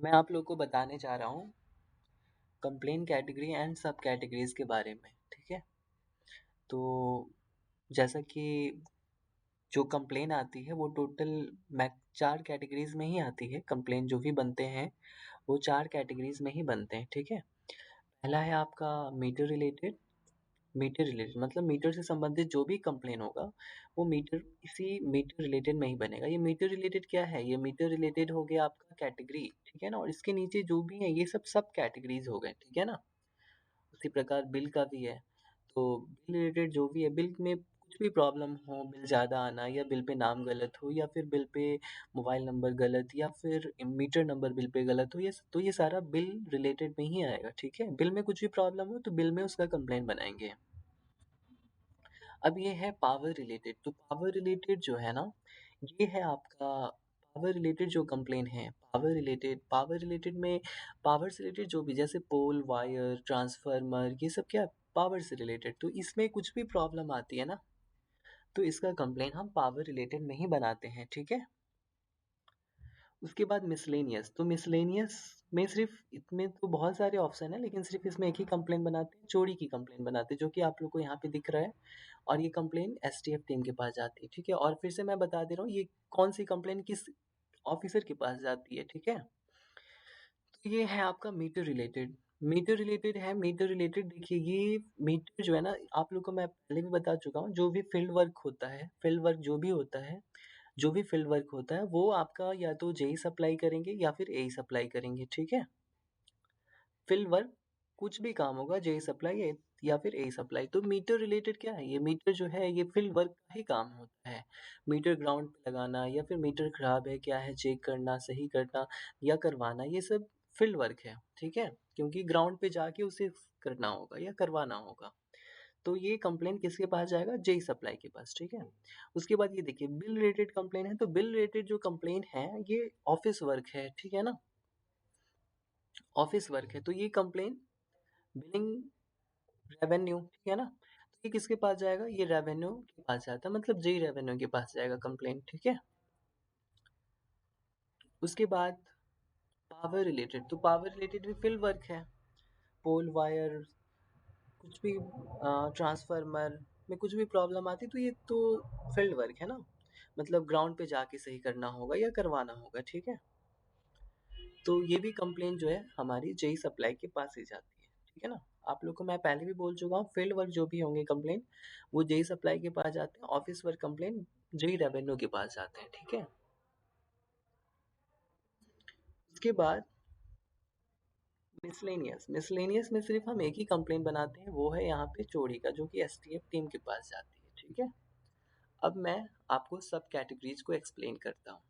मैं आप लोग को बताने जा रहा हूँ कंप्लेन कैटेगरी एंड सब कैटेगरीज के बारे में। ठीक है, तो जैसा कि जो कंप्लेन आती है वो टोटल मैक 4 कैटेगरीज में ही आती है। कंप्लेन जो भी बनते हैं वो 4 कैटेगरीज में ही बनते हैं। ठीक है, पहला है आपका मीटर रिलेटेड। मीटर रिलेटेड मतलब मीटर से संबंधित जो भी कंप्लेन होगा वो मीटर इसी मीटर रिलेटेड में ही बनेगा। ये मीटर रिलेटेड क्या है? ये मीटर रिलेटेड हो गया आपका कैटेगरी। ठीक है ना, और इसके नीचे जो भी है ये सब कैटेगरीज हो गए। ठीक है ना, उसी प्रकार बिल का भी है। तो बिल रिलेटेड जो भी है, बिल में कुछ भी प्रॉब्लम हो, बिल ज़्यादा आना या बिल पे नाम गलत हो या फिर बिल पे मोबाइल नंबर गलत या फिर मीटर नंबर बिल पे गलत हो, ये तो ये सारा बिल रिलेटेड में ही आएगा। ठीक है, बिल में कुछ भी प्रॉब्लम हो तो बिल में उसका कंप्लेंट बनाएंगे। अब ये है पावर रिलेटेड। तो पावर रिलेटेड जो है ना, ये है आपका पावर रिलेटेड जो कंप्लेन है। पावर रिलेटेड में पावर से रिलेटेड जो भी, जैसे पोल वायर ट्रांसफार्मर, ये सब क्या पावर से रिलेटेड। तो इसमें कुछ भी प्रॉब्लम आती है ना, तो इसका कंप्लेन हम पावर रिलेटेड में ही बनाते हैं। ठीक है, उसके बाद मिसलेनियस। तो मिसलेनियस में सिर्फ इसमें तो बहुत सारे ऑप्शन है, लेकिन सिर्फ इसमें एक ही कंप्लेन बनाते हैं, चोरी की कंप्लेन बनाते हैं, जो कि आप लोग को यहाँ पे दिख रहा है। और ये कंप्लेन एसटीएफ टीम के पास जाती है। ठीक है, और फिर से मैं बता दे रहा हूँ ये कौन सी कंप्लेन किस ऑफिसर के पास जाती है। ठीक है, तो ये है आपका मीटर रिलेटेड। मीटर रिलेटेड है। मीटर रिलेटेड देखिए, ये मीटर जो है ना, आप लोग को मैं पहले भी बता चुका हूँ, जो भी फील्ड वर्क होता है, फील्ड वर्क जो भी होता है, जो भी फील्ड वर्क होता है वो आपका या तो जेई सप्लाई करेंगे या फिर एई सप्लाई करेंगे। ठीक है, फील्ड वर्क कुछ भी काम होगा, जेई सप्लाई या फिर एई सप्लाई। तो मीटर रिलेटेड क्या है? ये मीटर जो है ये फील्ड वर्क का ही काम होता है। मीटर ग्राउंड पे लगाना या फिर मीटर खराब है क्या है चेक करना, सही करना या करवाना, ये सब फील्ड वर्क है। ठीक है, क्योंकि ग्राउंड पे जाके उसे करना होगा या करवाना होगा। तो ये कंप्लेन किसके पास जाएगा? जेई सप्लाई के पास। ठीक है, उसके बाद ये देखिए बिल रिलेटेड कंप्लेन है। तो बिल रिलेटेड जो कंप्लेन है ये ऑफिस वर्क है। ठीक है ना, ऑफिस वर्क है। तो ये कंप्लेन बिलिंग रेवेन्यू, ठीक है ना, तो ये किसके पास जाएगा? ये रेवेन्यू के पास जाता है, मतलब जेई रेवेन्यू के पास जाएगा कंप्लेन। ठीक है, उसके बाद पावर रिलेटेड। तो पावर रिलेटेड भी फील्ड वर्क है। पोल वायर कुछ भी ट्रांसफार्मर में कुछ भी प्रॉब्लम आती तो ये तो फील्ड वर्क है ना, मतलब ग्राउंड पे जाके सही करना होगा या करवाना होगा। ठीक है, तो ये भी कंप्लेन जो है हमारी जेई सप्लाई के पास ही जाती है। ठीक है ना, आप लोग को मैं पहले भी बोल चुका हूँ, फील्ड वर्क जो भी होंगे कंप्लेन वो जेई सप्लाई के पास जाते हैं, office work complain JE revenue के पास जाते हैं। ठीक है, उसके बाद मिसलेनियस। मिसलेनियस में सिर्फ हम एक ही कंप्लेन बनाते हैं, वो है यहाँ पे चोरी का, जो कि एसटीएफ टीम के पास जाती है। ठीक है, अब मैं आपको सब कैटेगरीज को एक्सप्लेन करता हूँ।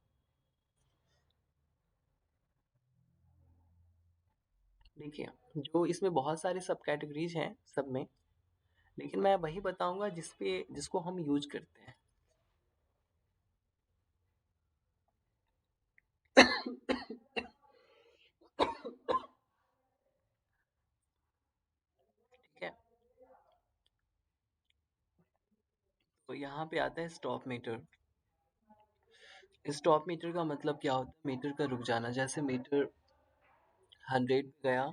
देखिए, जो इसमें बहुत सारे सब कैटेगरीज हैं सब में, लेकिन मैं वही बताऊंगा जिसको हम यूज करते हैं। ठीक है, तो यहाँ पे आता है स्टॉप मीटर। स्टॉप मीटर का मतलब क्या होता है? मीटर का रुक जाना। जैसे मीटर 100 पे गया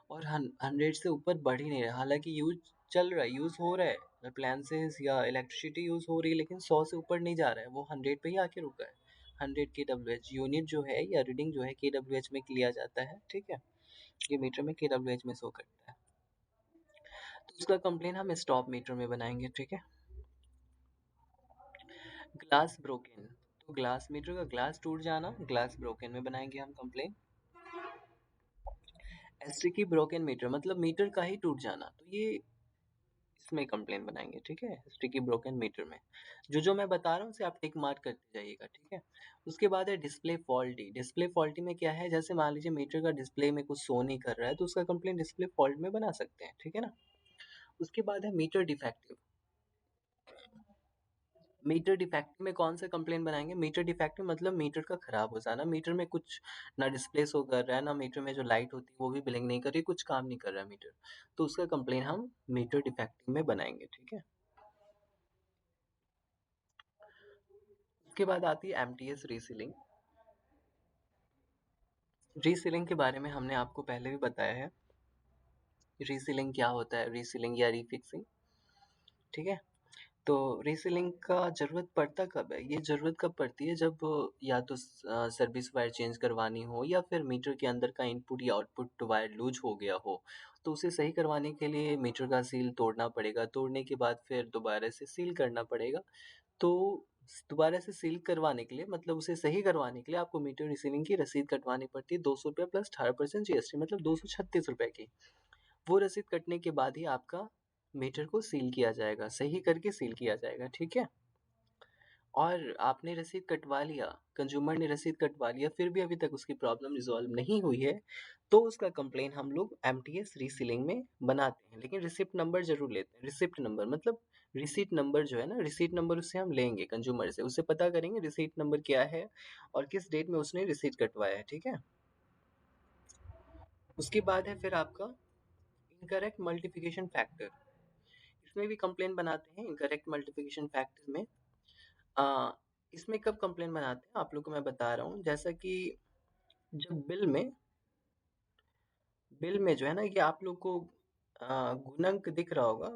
और 100 से ऊपर बढ़ ही नहीं रहा, हालांकि यूज चल रहा है, यूज हो रहा है, अप्लायंसेस या इलेक्ट्रिसिटी यूज हो रही है, लेकिन 100 से ऊपर नहीं जा रहा है, वो 100 पे ही आके रुका है। 100 kWh यूनिट जो है या रीडिंग जो है kWh में लिया जाता है। ठीक है, ये मीटर में kWh में शो करता है। तो उसका कंप्लेन हम स्टॉप मीटर में बनाएंगे। ठीक है, ग्लास ब्रोकन। तो ग्लास मीटर का ग्लास टूट जाना, ग्लास ब्रोकन में बनाएंगे हम कंप्लेन। स्टिकी ब्रोकन मीटर मतलब मीटर का ही टूट जाना, तो ये इसमें कंप्लेन बनाएंगे। ठीक है, स्टिकी ब्रोकन मीटर में जो मैं बता रहा हूँ उसे आप टिक मार्क करते जाइएगा। ठीक है, उसके बाद है डिस्प्ले फॉल्टी। डिस्प्ले फॉल्टी में क्या है? जैसे मान लीजिए मीटर का डिस्प्ले में कुछ शो नहीं कर रहा है, तो उसका कंप्लेन डिस्प्ले फॉल्ट में बना सकते हैं। ठीक है ना, उसके बाद है मीटर डिफेक्टिव। मीटर डिफेक्टिव में कौन सा कंप्लेन बनाएंगे? मीटर डिफेक्टिव मतलब मीटर का खराब हो जाना, मीटर में कुछ ना डिस्प्ले शो कर रहा है, ना मीटर में जो लाइट होती है वो भी ब्लिंक नहीं कर रही, कुछ काम नहीं कर रहा है मीटर, तो उसका कंप्लेन हम मीटर डिफेक्टिव में बनाएंगे। ठीक है, उसके बाद आती है एमटीएस रीसीलिंग। रीसीलिंग के बारे में हमने आपको पहले भी बताया है। रीसीलिंग क्या होता है, रीसीलिंग या रीफिक्सिंग, ठीक है। तो रीसीलिंग का ज़रूरत पड़ता कब है? ये ज़रूरत कब पड़ती है जब या तो सर्विस वायर चेंज करवानी हो या फिर मीटर के अंदर का इनपुट या आउटपुट वायर लूज हो गया हो, तो उसे सही करवाने के लिए मीटर का सील तोड़ना पड़ेगा। तोड़ने के बाद फिर दोबारा से सील करना पड़ेगा। तो दोबारा से सील करवाने के लिए, मतलब उसे सही करवाने के लिए आपको मीटर रीसीलिंग की रसीद कटवानी पड़ती है, 200 रुपये प्लस 18% जीएसटी, मतलब 236 रुपये की। वो रसीद कटने के बाद ही आपका मीटर को सील किया जाएगा, सही करके सील किया जाएगा, ठीक है। और आपने रसीद कटवा लिया, कंज्यूमर ने रसीद कटवा लिया, फिर भी अभी तक उसकी प्रॉब्लम रिजॉल्व नहीं हुई है, तो उसका कंप्लेन हम लोग एमटीएस रीसीलिंग में बनाते हैं। लेकिन रिसिप्ट नंबर जरूर लेते हैं। रिसिप्ट नंबर मतलब रिसीट नंबर जो है ना, रिसीट नंबर उससे हम लेंगे कंज्यूमर से, उससे पता करेंगे रिसीट नंबर क्या है और किस डेट में उसने रिसीट कटवाया है, ठीक है। उसके बाद है फिर आपका इनकरेक्ट मल्टीप्लिकेशन फैक्टर। इसमें भी कंप्लेन बनाते हैं इनकरेक्ट मल्टीप्लिकेशन फैक्टर में। आ, इसमें कब कंप्लेन बनाते हैं आप लोग को मैं बता रहा हूँ। जैसा कि जब बिल में जो है ना, ये आप लोग को गुणक दिख रहा होगा,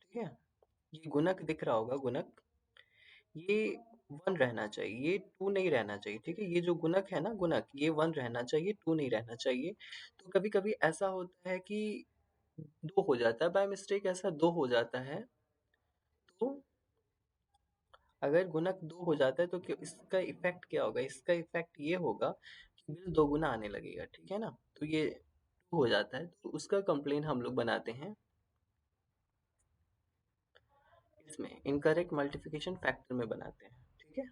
ठीक है। ये गुणक दिख रहा होगा, गुणक ये 1 रहना चाहिए, ये 2 नहीं रहना चाहिए, ठीक है। ये जो गुणक है ना, गुणक ये 1 रहना चाहिए, 2 नहीं रहना चाहिए। तो कभी कभी ऐसा होता है कि 2 हो जाता है, बाय मिस्टेक ऐसा 2 हो जाता है। तो अगर गुणक 2 हो जाता है तो इसका इफेक्ट क्या होगा? इसका इफेक्ट ये होगा कि बिल दोगुना आने लगेगा, ठीक है ना। तो ये 2 हो जाता है, तो उसका कंप्लेन हम लोग बनाते हैं इसमें इनकरेक्ट मल्टीप्लिकेशन फैक्टर में बनाते हैं, ठीक है।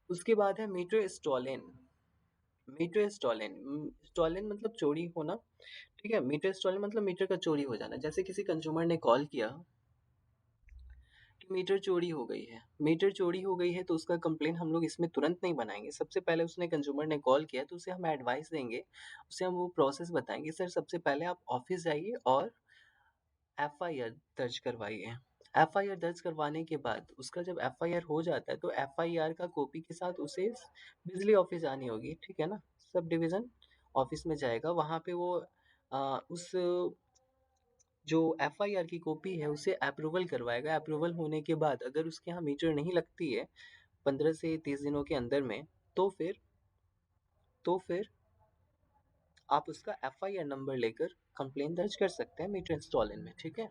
उसके बाद है मीटर स्टॉलेन। मीटर स्टॉलेन, स्टॉलेन मतलब चोरी होना, ठीक है। मीटर स्टॉलेन मतलब मीटर का चोरी हो जाना। जैसे किसी कंज्यूमर ने कॉल किया कि मीटर चोरी हो गई है, मीटर चोरी हो गई है, तो उसका कंप्लेन हम लोग इसमें तुरंत नहीं बनाएंगे। सबसे पहले उसने कंज्यूमर ने कॉल किया तो उसे हम एडवाइस देंगे, उसे हम वो प्रोसेस बताएंगे। सर सबसे पहले आप ऑफिस जाइए और एफआईआर दर्ज करवाइए। एफआईआर दर्ज करवाने के बाद उसका जब एफआईआर हो जाता है तो एफआईआर का कॉपी के साथ उसे बिजली ऑफिस आनी होगी, ठीक है ना। सब डिवीजन ऑफिस में जाएगा, वहां पे वो उस जो एफआईआर की कॉपी है उसे अप्रूवल करवाएगा। अप्रूवल होने के बाद अगर उसके यहाँ मीटर नहीं लगती है 15 से 30 दिनों के अंदर में, तो फिर आप उसका एफआईआर नंबर लेकर कंप्लेन दर्ज कर सकते हैं मीटर इंस्टॉलन में, ठीक है।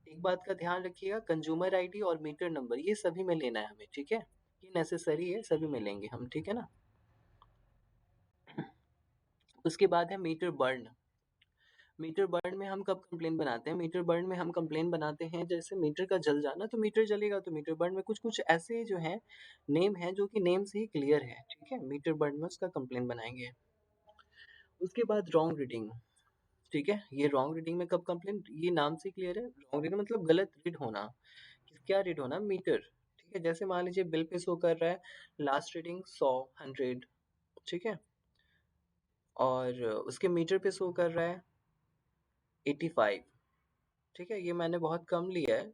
एक बात का ध्यान रखिएगा, कंज्यूमर आईडी और मीटर नंबर ये सभी में लेना है हमें, ठीक है। ये नेसेसरी है, सभी में लेंगे हम, ठीक है ना। उसके बाद है मीटर बर्न। मीटर बर्न में हम कब कंप्लेन बनाते हैं? मीटर बर्न में हम कंप्लेन बनाते हैं जैसे मीटर का जल जाना, तो मीटर जलेगा तो मीटर बर्न में कुछ कुछ ऐसे जो हैं नेम है जो कि नेम से ही क्लियर है, ठीक है। मीटर बर्न में उसका कंप्लेन बनाएंगे। उसके बाद रॉन्ग रीडिंग, ठीक है। ये रॉन्ग रीडिंग में कब कंप्लेन, ये नाम से क्लियर है, रॉन्ग रीडिंग मतलब गलत रीड होना। क्या रीड होना? मीटर, ठीक है। जैसे मान लीजिए बिल पे शो कर रहा है लास्ट रीडिंग 100 100, ठीक है, और उसके मीटर पे शो कर रहा है 85, ठीक है। ये मैंने बहुत कम लिया है,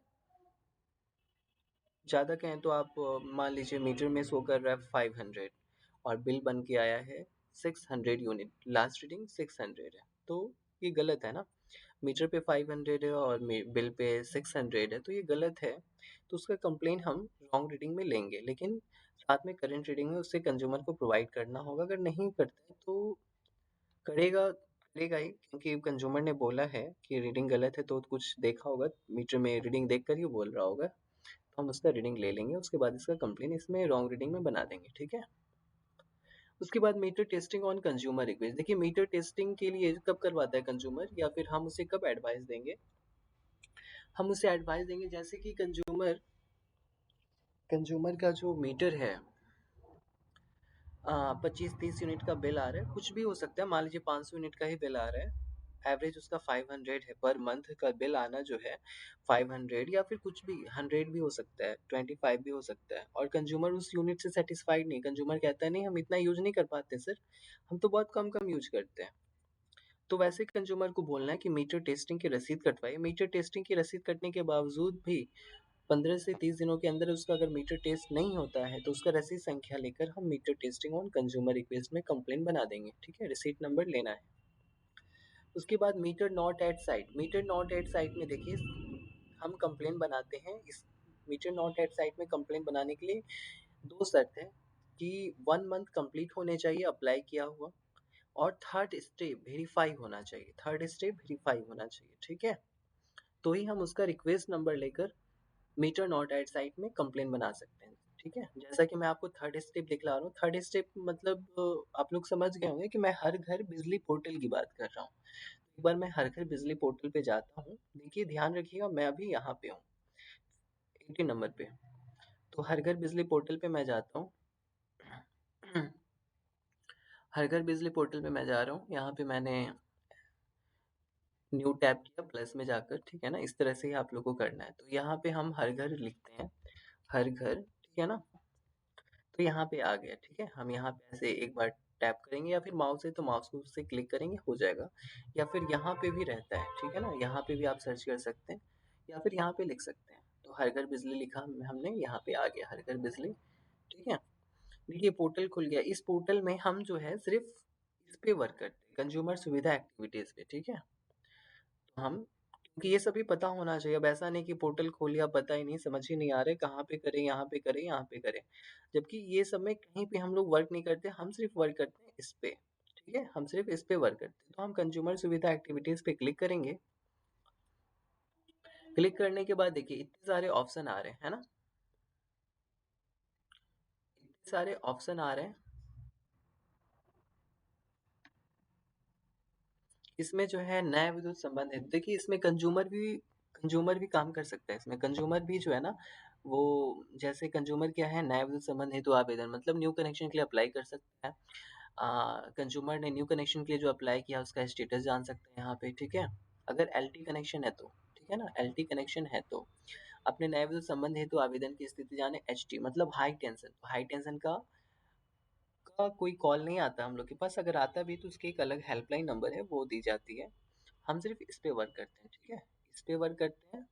ज़्यादा कहें तो आप मान लीजिए मीटर में शो कर रहा है 500 और बिल बन के आया है 600 यूनिट, लास्ट रीडिंग 600 है, तो ये गलत है ना। मीटर पे 500 है और बिल पे 600 है, तो ये गलत है। तो उसका कंप्लेन हम रॉन्ग रीडिंग में लेंगे, लेकिन साथ में करंट रीडिंग में उससे कंज्यूमर को प्रोवाइड करना होगा। अगर नहीं करते हैं तो करेगा ही, क्योंकि कंज्यूमर ने बोला है कि रीडिंग गलत है, तो कुछ देखा होगा मीटर में, रीडिंग देख कर ही बोल रहा होगा। तो हम उसका रीडिंग ले लेंगे, उसके बाद इसका कंप्लेन इसमें रॉन्ग रीडिंग में बना देंगे, ठीक है। उसके बाद metre testing on consumer request. देखिए मीटर टेस्टिंग के लिए कब करवाता है कंज्यूमर, या फिर हम उसे कब एडवाइस देंगे? हम उसे एडवाइस देंगे जैसे कि कंज्यूमर का जो मीटर है 25-30 यूनिट का बिल आ रहा है, कुछ भी हो सकता है, मान लीजिए 500 यूनिट का ही बिल आ रहा है, एवरेज उसका 500 है, पर मंथ का बिल आना जो है 500, या फिर कुछ भी 100 भी हो सकता है, 25 भी हो सकता है, और कंज्यूमर उस यूनिट से सेटिस्फाइड नहीं, कंज्यूमर कहता है नहीं हम इतना यूज नहीं कर पाते सर, हम तो बहुत कम कम यूज करते हैं। तो वैसे कंज्यूमर को बोलना है कि मीटर टेस्टिंग की रसीद कटवाइए। मीटर टेस्टिंग की रसीद कटने के बावजूद भी 15 से 30 दिनों के अंदर उसका अगर मीटर टेस्ट नहीं होता है तो उसका रसीद संख्या लेकर हम metre testing on consumer request में कंप्लेन बना देंगे, ठीक है, रिसीट नंबर लेना है। उसके बाद meter not at site, meter not at site में देखिए हम कंप्लेन बनाते हैं। इस मीटर नॉट एट साइट में कंप्लेन बनाने के लिए दो शर्त है कि 1 मंथ कंप्लीट होने चाहिए अप्लाई किया हुआ, और थर्ड स्टेप वेरीफाई होना चाहिए, थर्ड स्टेप वेरीफाई होना चाहिए, ठीक है। तो ही हम उसका रिक्वेस्ट नंबर लेकर मीटर नॉट एट साइट में कंप्लेन बना सकते हैं, ठीक है। जैसा कि मैं आपको थर्ड स्टेप दिखला रहा हूँ, थर्ड स्टेप मतलब आप लोग समझ गए होंगे कि मैं हर घर बिजली पोर्टल की बात कर रहा हूँ। एक बार मैं हर घर बिजली पोर्टल पे जाता हूँ, देखिए ध्यान रखिएगा मैं अभी यहाँ पे हूँ 80 नंबर पे। तो हर घर बिजली पोर्टल पे मैं जाता हूँ। हर घर बिजली पोर्टल पे मैं जा रहा हूँ, यहाँ पे मैंने न्यू टैब किया प्लस में जाकर, ठीक है ना। इस तरह से ही आप लोग को करना है। तो यहाँ पे हम हर घर लिखते हैं, हर घर, ठीक है ना। तो यहाँ पे आ गया, ठीक है। हम यहाँ पे ऐसे एक बार टैप करेंगे या फिर माउस है तो माउस को उससे क्लिक करेंगे, हो जाएगा। या फिर यहाँ पे भी रहता है, ठीक है ना, यहाँ पे भी आप सर्च कर सकते हैं या फिर यहाँ पे लिख सकते हैं। तो हर घर बिजली लिखा हमने, यहाँ पे आ गया हर घर बिजली, ठीक है। देखिए पोर्टल खुल गया। इस पोर्टल में हम जो है सिर्फ इस पे वर्क करते हैं, कंज्यूमर सुविधा एक्टिविटीज पे, ठीक है। तो हम, क्योंकि ये सभी पता होना चाहिए। अब ऐसा नहीं कि पोर्टल खोल लिया पता ही नहीं, समझ ही नहीं आ रहे कहाँ पे करें, यहाँ पे करें, यहाँ पे करें। जबकि ये सब में कहीं पे हम लोग वर्क नहीं करते, हम सिर्फ वर्क करते हैं इस पे, ठीक है। हम सिर्फ इस पे वर्क करते हैं। तो हम कंज्यूमर सुविधा एक्टिविटीज पे क्लिक करेंगे। क्लिक करने के बाद देखिए इतने सारे ऑप्शन आ रहे हैं, है ना, इतने सारे ऑप्शन आ रहे हैं। इसमें जो है नया विद्युत संबंध है, देखिए इसमें कंज्यूमर भी काम कर सकता है। इसमें कंज्यूमर भी जो है ना, वो जैसे कंज्यूमर क्या है, नया विद्युत संबंध हेतु आवेदन मतलब न्यू कनेक्शन के लिए अप्लाई कर सकता है। कंज्यूमर ने न्यू कनेक्शन के लिए जो अप्लाई किया उसका स्टेटस जान सकते हैं यहाँ पे, ठीक है। अगर एलटी कनेक्शन है तो, ठीक है ना, एलटी कनेक्शन है तो अपने नए विद्युत संबंध हेतु आवेदन की स्थिति जाने। एचटी मतलब हाई टेंशन, तो हाई टेंशन का कोई कॉल नहीं आता हम लोग के पास। अगर आता भी तो उसकी एक अलग हेल्पलाइन नंबर है, वो दी जाती है। हम सिर्फ इस पे वर्क करते हैं, ठीक है, इस पे वर्क करते हैं।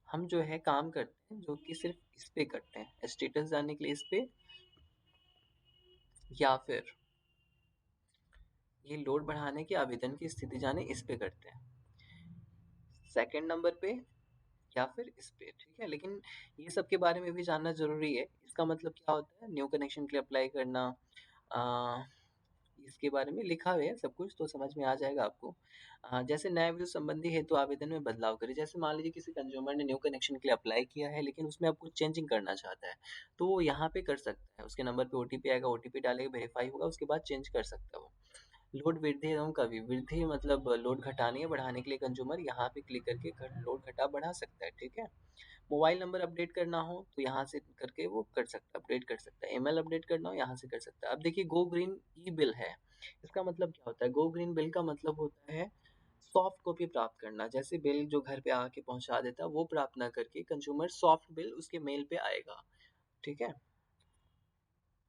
हम जो है काम करते हैं जो कि सिर्फ इस पे करते हैं, स्टेटस जानने के लिए इस पे, या फिर ये लोड बढ़ाने के आवेदन की स्थिति जाने इस पे करते हैं, सेकंड नंबर पे या फिर इस पे, ठीक है। लेकिन ये सब के बारे में भी जानना जरूरी है। इसका मतलब क्या होता है, न्यू कनेक्शन के लिए अप्लाई करना, आ, इसके बारे में लिखा हुआ है सब कुछ, तो समझ में आ जाएगा आपको। जैसे नए विद्युत संबंधी हेतु आवेदन में बदलाव करें, जैसे मान लीजिए किसी कंज्यूमर ने न्यू कनेक्शन के लिए अप्लाई किया है लेकिन उसमें अब कुछ चेंजिंग करना चाहता है, तो वो यहाँ पे कर सकता है। उसके नंबर पे ओटीपी आएगा, ओटीपी डालेगा, वेरीफाई होगा, उसके बाद चेंज कर सकता है वो। लोड वृद्धि एवं कमी वृद्धि मतलब लोड घटाने या बढ़ाने के लिए कंज्यूमर यहाँ पे क्लिक करके लोड घटा बढ़ा सकता है, ठीक है। मोबाइल नंबर अपडेट करना हो तो यहाँ से करके वो कर सकता है, अपडेट कर सकता है। ईमेल अपडेट करना हो यहाँ से कर सकता है। अब देखिए गो ग्रीन ई बिल है, इसका मतलब क्या होता है। गो ग्रीन बिल का मतलब होता है सॉफ्ट कॉपी प्राप्त करना। जैसे बिल जो घर पे आके पहुंचा देता है वो प्राप्त ना करके कंज्यूमर सॉफ्ट बिल उसके मेल पे आएगा, ठीक है।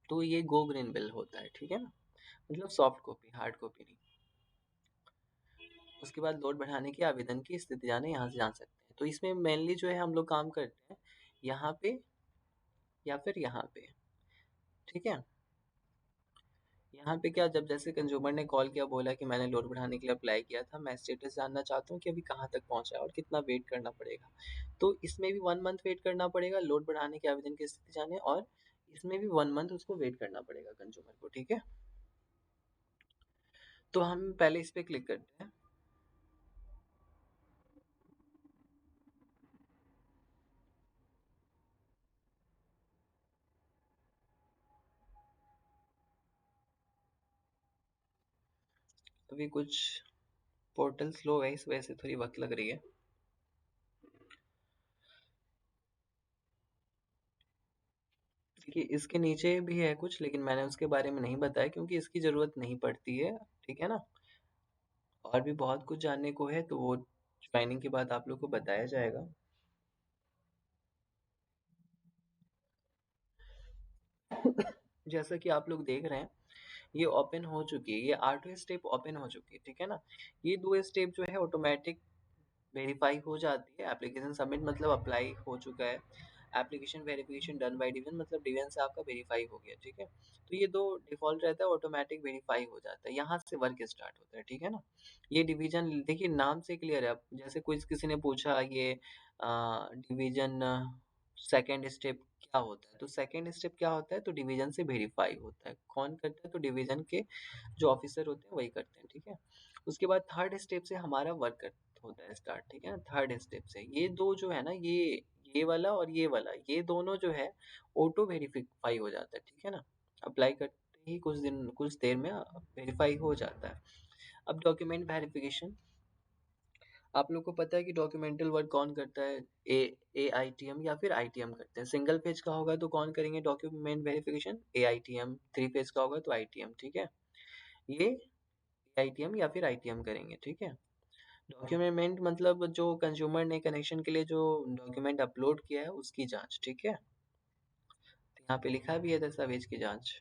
तो ये गो ग्रीन बिल होता है, ठीक है ना, मतलब सॉफ्ट कॉपी, हार्ड कॉपी नहीं। उसके बाद लोड बढ़ाने की आवेदन की स्थिति जाने यहाँ से जान सकते हैं। तो इसमें मेनली जो है हम लोग काम करते हैं यहाँ पे या फिर यहाँ पे, ठीक है। यहाँ पे क्या, जब जैसे कंज्यूमर ने कॉल किया, बोला कि मैंने लोड बढ़ाने के लिए अप्लाई किया था, मैं स्टेटस जानना चाहता हूँ कि अभी कहाँ तक पहुँचा है और कितना वेट करना पड़ेगा। तो इसमें भी 1 मंथ वेट करना पड़ेगा लोड बढ़ाने के आवेदन की स्थिति जाने, और इसमें भी 1 मंथ उसको वेट करना पड़ेगा कंज्यूमर को, ठीक है। तो हम पहले इस पे क्लिक करते हैं। अभी कुछ पोर्टल स्लो है, इस वजह से थोड़ी वक्त लग रही है। देखिए इसके नीचे भी है कुछ, लेकिन मैंने उसके बारे में नहीं बताया क्योंकि इसकी जरूरत नहीं पड़ती है, ठीक है ना। और भी बहुत कुछ जानने को है तो वो ज्वाइनिंग के बाद आप लोग को बताया जाएगा। जैसा कि आप लोग देख रहे हैं ये ओपन हो चुकी है, ये 8वें स्टेप ओपन हो चुकी है, ठीक है ना। ये 2 स्टेप जो है ऑटोमेटिक वेरीफाई हो जाती है, एप्लीकेशन सबमिट मतलब अप्लाई हो चुका है, application verification done by division मतलब डिवीजन से आपका वेरीफाई हो गया, ठीक है। तो ये दो डिफॉल्ट रहता है, ऑटोमेटिक वेरीफाई हो जाता है, यहाँ से वर्क स्टार्ट होता है, ठीक है ना। ये डिवीजन देखिए नाम से क्लियर है। अब जैसे कोई किसी ने पूछा ये डिवीजन सेकेंड स्टेप क्या होता है, तो सेकेंड स्टेप क्या होता है, तो डिवीजन से वेरीफाई होता है। कौन करता है, तो डिवीजन के जो ऑफिसर होते हैं वही करते हैं, ठीक है। उसके बाद थर्ड स्टेप से हमारा वर्क होता है स्टार्ट, ठीक है ना। थर्ड स्टेप से ये दो जो है ना, ये वाला और ये वाला, ये दोनों जो है ऑटो वेरीफाई हो जाता है, ठीक है ना। अप्लाई करते ही कुछ देर में वेरीफाई हो जाता है। अब डॉक्यूमेंट वेरिफिकेशन, आप लोग को पता है कि डॉक्यूमेंटल वर्क कौन करता है, AITM या फिर ITM करते हैं। सिंगल पेज का होगा तो कौन करेंगे डॉक्यूमेंट वेरिफिकेशन, AITM। 3 पेज का होगा तो ITM, ठीक है। ये AITM या फिर ITM करेंगे, ठीक है। डॉक्यूमेंट मतलब जो कंज्यूमर ने कनेक्शन के लिए जो डॉक्यूमेंट अपलोड किया है उसकी जांच, ठीक है। तो यहाँ पे लिखा भी है दस्तावेज की जांच।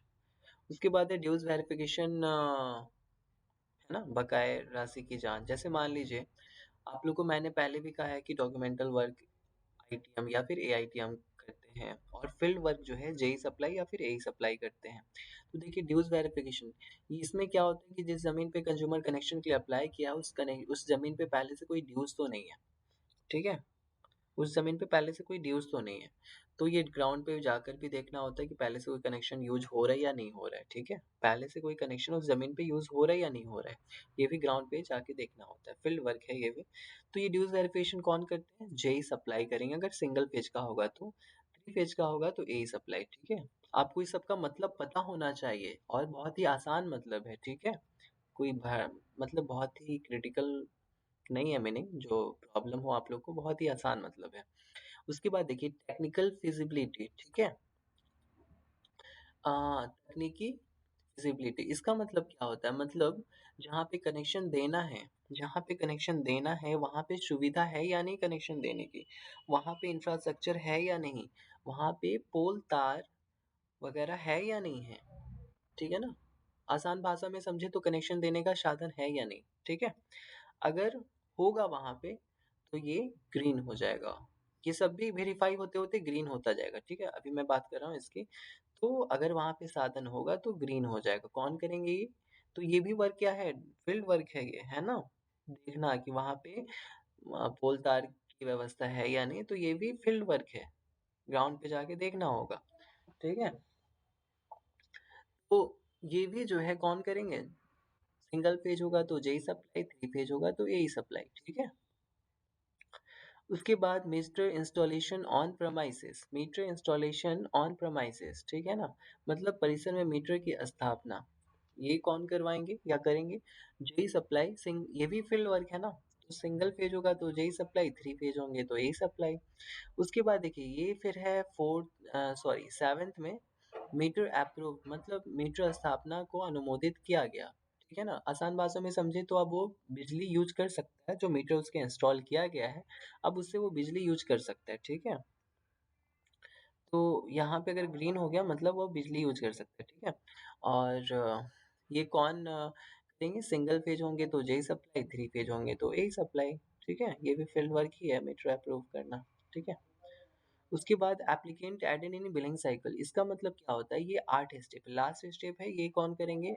उसके बाद है ड्यूज वेरिफिकेशन, है ना, बकाए राशि की जांच। जैसे मान लीजिए आप लोग को मैंने पहले भी कहा है कि डॉक्यूमेंटल वर्क ITM या फिर AITM करते हैं, और फील्ड वर्क जो है JEE सप्लाई या फिर AE सप्लाई करते हैं। तो देखिए ड्यूज वेरिफिकेशन, इसमें क्या होता है कि जिस जमीन पे कंज्यूमर कनेक्शन के लिए अप्लाई किया उस जमीन पे पहले से कोई ड्यूज तो नहीं है, ठीक है। उस जमीन पे पहले से कोई ड्यूज तो नहीं है, तो ये ग्राउंड पे जाकर भी देखना होता है कि पहले से कोई कनेक्शन यूज हो रहा है या नहीं हो रहा है, ठीक है। पहले से कोई कनेक्शन उस जमीन पे यूज हो रहा है या नहीं हो रहा है, ये भी ग्राउंड पे जाके देखना होता है, फील्ड वर्क है ये भी। तो ये ड्यूज वेरिफिकेशन कौन करते हैं, JEE सप्लाई करेंगे अगर सिंगल पेज का होगा तो, 3 पेज का होगा तो AE सप्लाई, ठीक है। आपको इस सब का मतलब पता होना चाहिए, और बहुत ही आसान मतलब है, ठीक है। कोई मतलब बहुत ही क्रिटिकल नहीं है मीनिंग, जो प्रॉब्लम हो आप लोग को, बहुत ही आसान मतलब है। उसके बाद देखिए टेक्निकल फिजिबिलिटी, ठीक है। तकनीकी फिजिबिलिटी इसका मतलब क्या होता है, मतलब जहाँ पे कनेक्शन देना है, जहाँ पे कनेक्शन देना है वहाँ पे सुविधा है या नहीं कनेक्शन देने की, वहाँ पे इंफ्रास्ट्रक्चर है या नहीं, वहाँ पे पोल तार वगैरह है या नहीं है, ठीक है ना। आसान भाषा में समझे तो कनेक्शन देने का साधन है या नहीं, ठीक है। अगर होगा वहाँ पे तो ये ग्रीन हो जाएगा। ये सब भी वेरीफाई होते होते ग्रीन होता जाएगा, ठीक है। अभी मैं बात कर रहा हूँ इसकी। तो अगर वहाँ पे साधन होगा तो ग्रीन हो जाएगा। कौन करेंगे ये, तो ये भी वर्क क्या है, फील्ड वर्क है ये, है ना। देखना कि वहाँ पे पोल तार की व्यवस्था है या नहीं, तो ये भी फील्ड वर्क है, ग्राउंड पे जाके देखना होगा, ठीक है। तो ये भी जो है कौन करेंगे, सिंगल पेज होगा तो JEE सप्लाई, 3 पेज होगा तो AE सप्लाई, ठीक है। उसके बाद meter installation on premises, meter installation on premises, ठीक है ना। मतलब परिसर में मीटर की स्थापना, ये कौन करवाएंगे या करेंगे, JEE सप्लाई। सिंग ये भी फील्ड वर्क है ना, तो सिंगल पेज होगा तो JEE सप्लाई, 3 पेज होंगे तो AE सप्लाई। उसके बाद देखिए ये फिर है सेवेंथ में, मीटर अप्रूव मतलब मीटर स्थापना को अनुमोदित किया गया, ठीक है ना। आसान भाषा में समझे तो अब वो बिजली यूज कर सकता है, जो मीटर उसके इंस्टॉल किया गया है अब उससे वो बिजली यूज कर सकता है, ठीक है। तो यहाँ पे अगर ग्रीन हो गया मतलब वो बिजली यूज कर सकता है, ठीक है। और ये कौन करेंगे, सिंगल पेज होंगे तो JEE सप्लाई, 3 पेज होंगे तो AE सप्लाई, ठीक है। ये भी फील्ड वर्क ही है, मीटर अप्रूव करना, ठीक है। उसके बाद applicant added in billing cycle, इसका मतलब क्या होता है, ये 8 स्टेप, लास्ट स्टेप है, ये कौन करेंगे,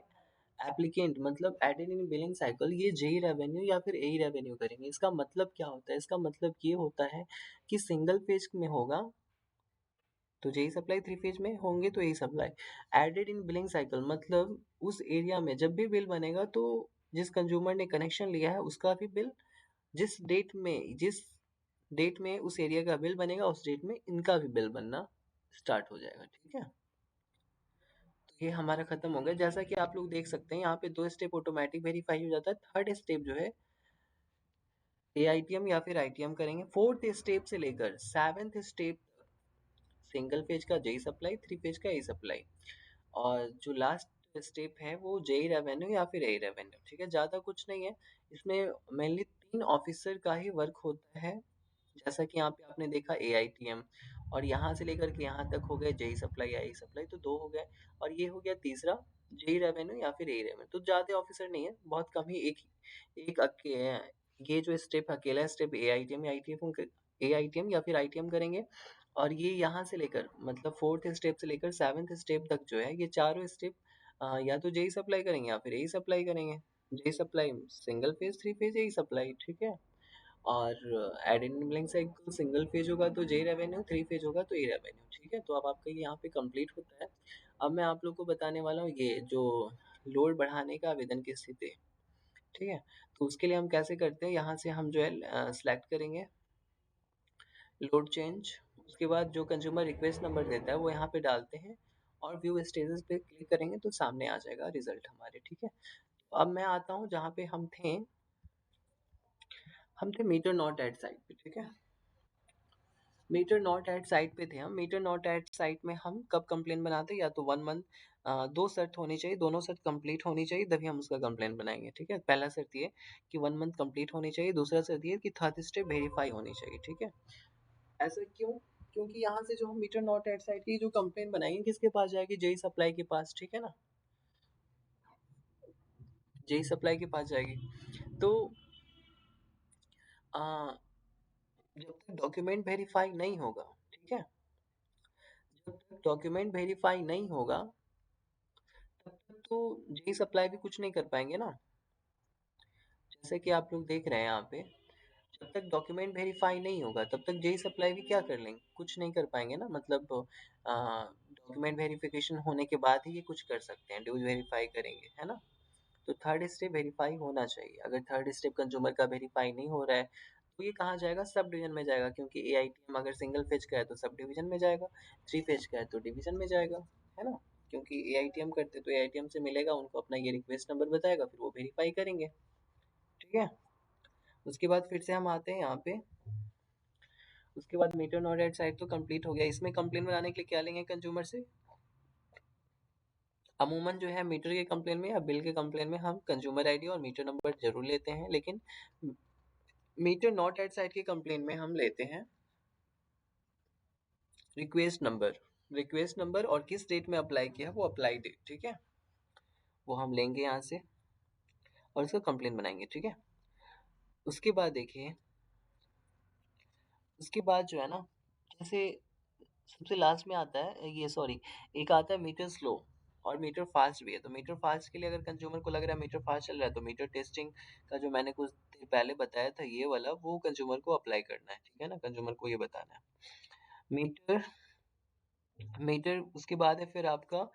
एप्लीकेंट मतलब एडेड इन बिलिंग साइकिल, ये JEE रेवेन्यू या फिर AE रेवेन्यू करेंगे। इसका मतलब क्या होता है, इसका मतलब ये होता है कि सिंगल पेज में होगा तो JEE सप्लाई, 3 पेज में होंगे तो AE supply. Added in billing cycle मतलब उस एरिया में जब भी बिल बनेगा तो जिस कंज्यूमर ने कनेक्शन लिया है उसका भी बिल, जिस डेट में उस एरिया का बिल बनेगा उस डेट में इनका भी बिल बनना स्टार्ट हो जाएगा, ठीक है। तो ये हमारा खत्म हो गया। जैसा कि आप लोग देख सकते हैं यहाँ पे 2 स्टेप ऑटोमेटिक वेरीफाई हो जाता है, थर्ड स्टेप जो है AITM या फिर ITM करेंगे, फोर्थ स्टेप से लेकर सेवेंथ स्टेप सिंगल पेज का JEE सप्लाई, 3 पेज का AE सप्लाई, और जो लास्ट स्टेप है वो JEE रेवेन्यू या फिर AE रेवेन्यू, ठीक है। ज़्यादा कुछ नहीं है इसमें, मेनली 3 ऑफिसर का ही वर्क होता है। जैसा कि यहाँ पे आपने देखा AITM, और यहाँ से लेकर के यहाँ तक हो गए JEE सप्लाई, AE सप्लाई, तो 2 हो गए, और ये हो गया तीसरा JEE रेवेन्यू या फिर AE रेवेन्यू। तो ज़्यादा ऑफिसर नहीं है, बहुत कम ही, एक एक ये जो स्टेप अकेला स्टेप एआईटीएम या फिर आईटीएम करेंगे, और ये यहाँ से लेकर मतलब फोर्थ स्टेप से लेकर सेवन्थ स्टेप तक जो है ये चारों स्टेप या तो जेई सप्लाई करेंगे या फिर एई सप्लाई करेंगे। JE supply single phase, three phase AE supply, ठीक है। और adenine link cycle single phase होगा तो जेई रेवेन्यू, थ्री फेज होगा तो ए रेवेन्यू, ठीक है। तो अब आपका ये यहाँ पे कंप्लीट होता है। अब मैं आप लोग को बताने वाला हूँ ये जो लोड बढ़ाने का आवेदन की स्थिति, ठीक है। तो उसके लिए हम कैसे करते हैं, यहाँ से हम जो है सिलेक्ट करेंगे लोड चेंज, उसके बाद जो कंज्यूमर रिक्वेस्ट नंबर देता है वो यहाँ पे डालते हैं और व्यू स्टेटस पे क्लिक करेंगे तो सामने आ जाएगा रिजल्ट हमारे, ठीक है। तो अब मैं आता हूँ जहाँ पे हम थे मीटर नॉट एट साइट पे, ठीक है। मीटर नॉट एट साइट पे थे हम। मीटर नॉट एट साइट में हम कब कंप्लेन बनाते हैं, या तो 1 मंथ, दो शर्त होनी चाहिए, दोनों शर्त कंप्लीट होनी चाहिए तभी हम उसका कंप्लेन बनाएंगे, ठीक है। पहला शर्त ये कि 1 मंथ कंप्लीट होनी चाहिए, दूसरा शर्त ये कि थर्ड स्टेप वेरीफाई होनी चाहिए, ठीक है। ऐसा क्यों? क्योंकि यहाँ से जो हम मीटर नॉट एट साइट की जो कंप्लेन बनाएंगे किसके पास जाएगी, जेई सप्लाई के पास, ठीक है ना। जेई सप्लाई के पास जाएगी। तो आ, जब तक डॉक्यूमेंट वेरीफाई नहीं होगा, ठीक है, जब तक डॉक्यूमेंट वेरीफाई नहीं होगा तब तक तो जेई सप्लाई भी कुछ नहीं कर पाएंगे ना। जैसे कि आप लोग देख रहे हैं यहाँ पे, जब तक डॉक्यूमेंट वेरीफाई नहीं होगा तब तक जेई सप्लाई भी क्या कर लेंगे, कुछ नहीं कर पाएंगे ना। मतलब डॉक्यूमेंट वेरिफिकेशन होने के बाद ही ये कुछ कर सकते हैं, ड्यूज वेरीफाई करेंगे, है ना। तो थर्ड स्टेप वेरीफाई होना चाहिए। अगर थर्ड स्टेप कंज्यूमर का वेरीफाई नहीं हो रहा है तो ये कहाँ जाएगा, सब डिवीजन में जाएगा, क्योंकि एआईटीएम अगर सिंगल फेज का है तो सब डिवीजन में जाएगा, थ्री फेज का है तो डिवीजन में जाएगा, है ना। क्योंकि एआईटीएम करते तो एआईटीएम से मिलेगा उनको अपना ये रिक्वेस्ट नंबर बताएगा, फिर वो वेरीफाई करेंगे, ठीक है। उसके बाद फिर से हम आते हैं यहाँ पे। उसके बाद मीटर नॉट एट साइट तो कंप्लीट हो गया। इसमें कंप्लेन बनाने के लिए क्या लेंगे कंज्यूमर से, अमूमन जो है मीटर के कंप्लेन में या बिल के कंप्लेन में हम कंज्यूमर आईडी और मीटर नंबर जरूर लेते हैं, लेकिन मीटर नॉट एट साइट के कंप्लेन में हम लेते हैं रिक्वेस्ट नंबर। रिक्वेस्ट नंबर और किस डेट में अप्लाई किया वो अप्लाई डेट, ठीक है, वो हम लेंगे यहाँ से और उसका कंप्लेन बनाएंगे, ठीक है। उसके बाद देखिए, उसके बाद जो है ना, जैसे सबसे लास्ट में आता है ये, सॉरी, एक आता है मीटर स्लो और मीटर फास्ट भी है। तो मीटर फास्ट के लिए अगर कंज्यूमर को लग रहा है मीटर फास्ट चल रहा है तो मीटर टेस्टिंग का जो मैंने कुछ देर पहले बताया था ये वाला, वो कंज्यूमर को अप्लाई करना है, ठीक है ना। कंज्यूमर को ये बताना है मीटर मीटर। उसके बाद है फिर आपका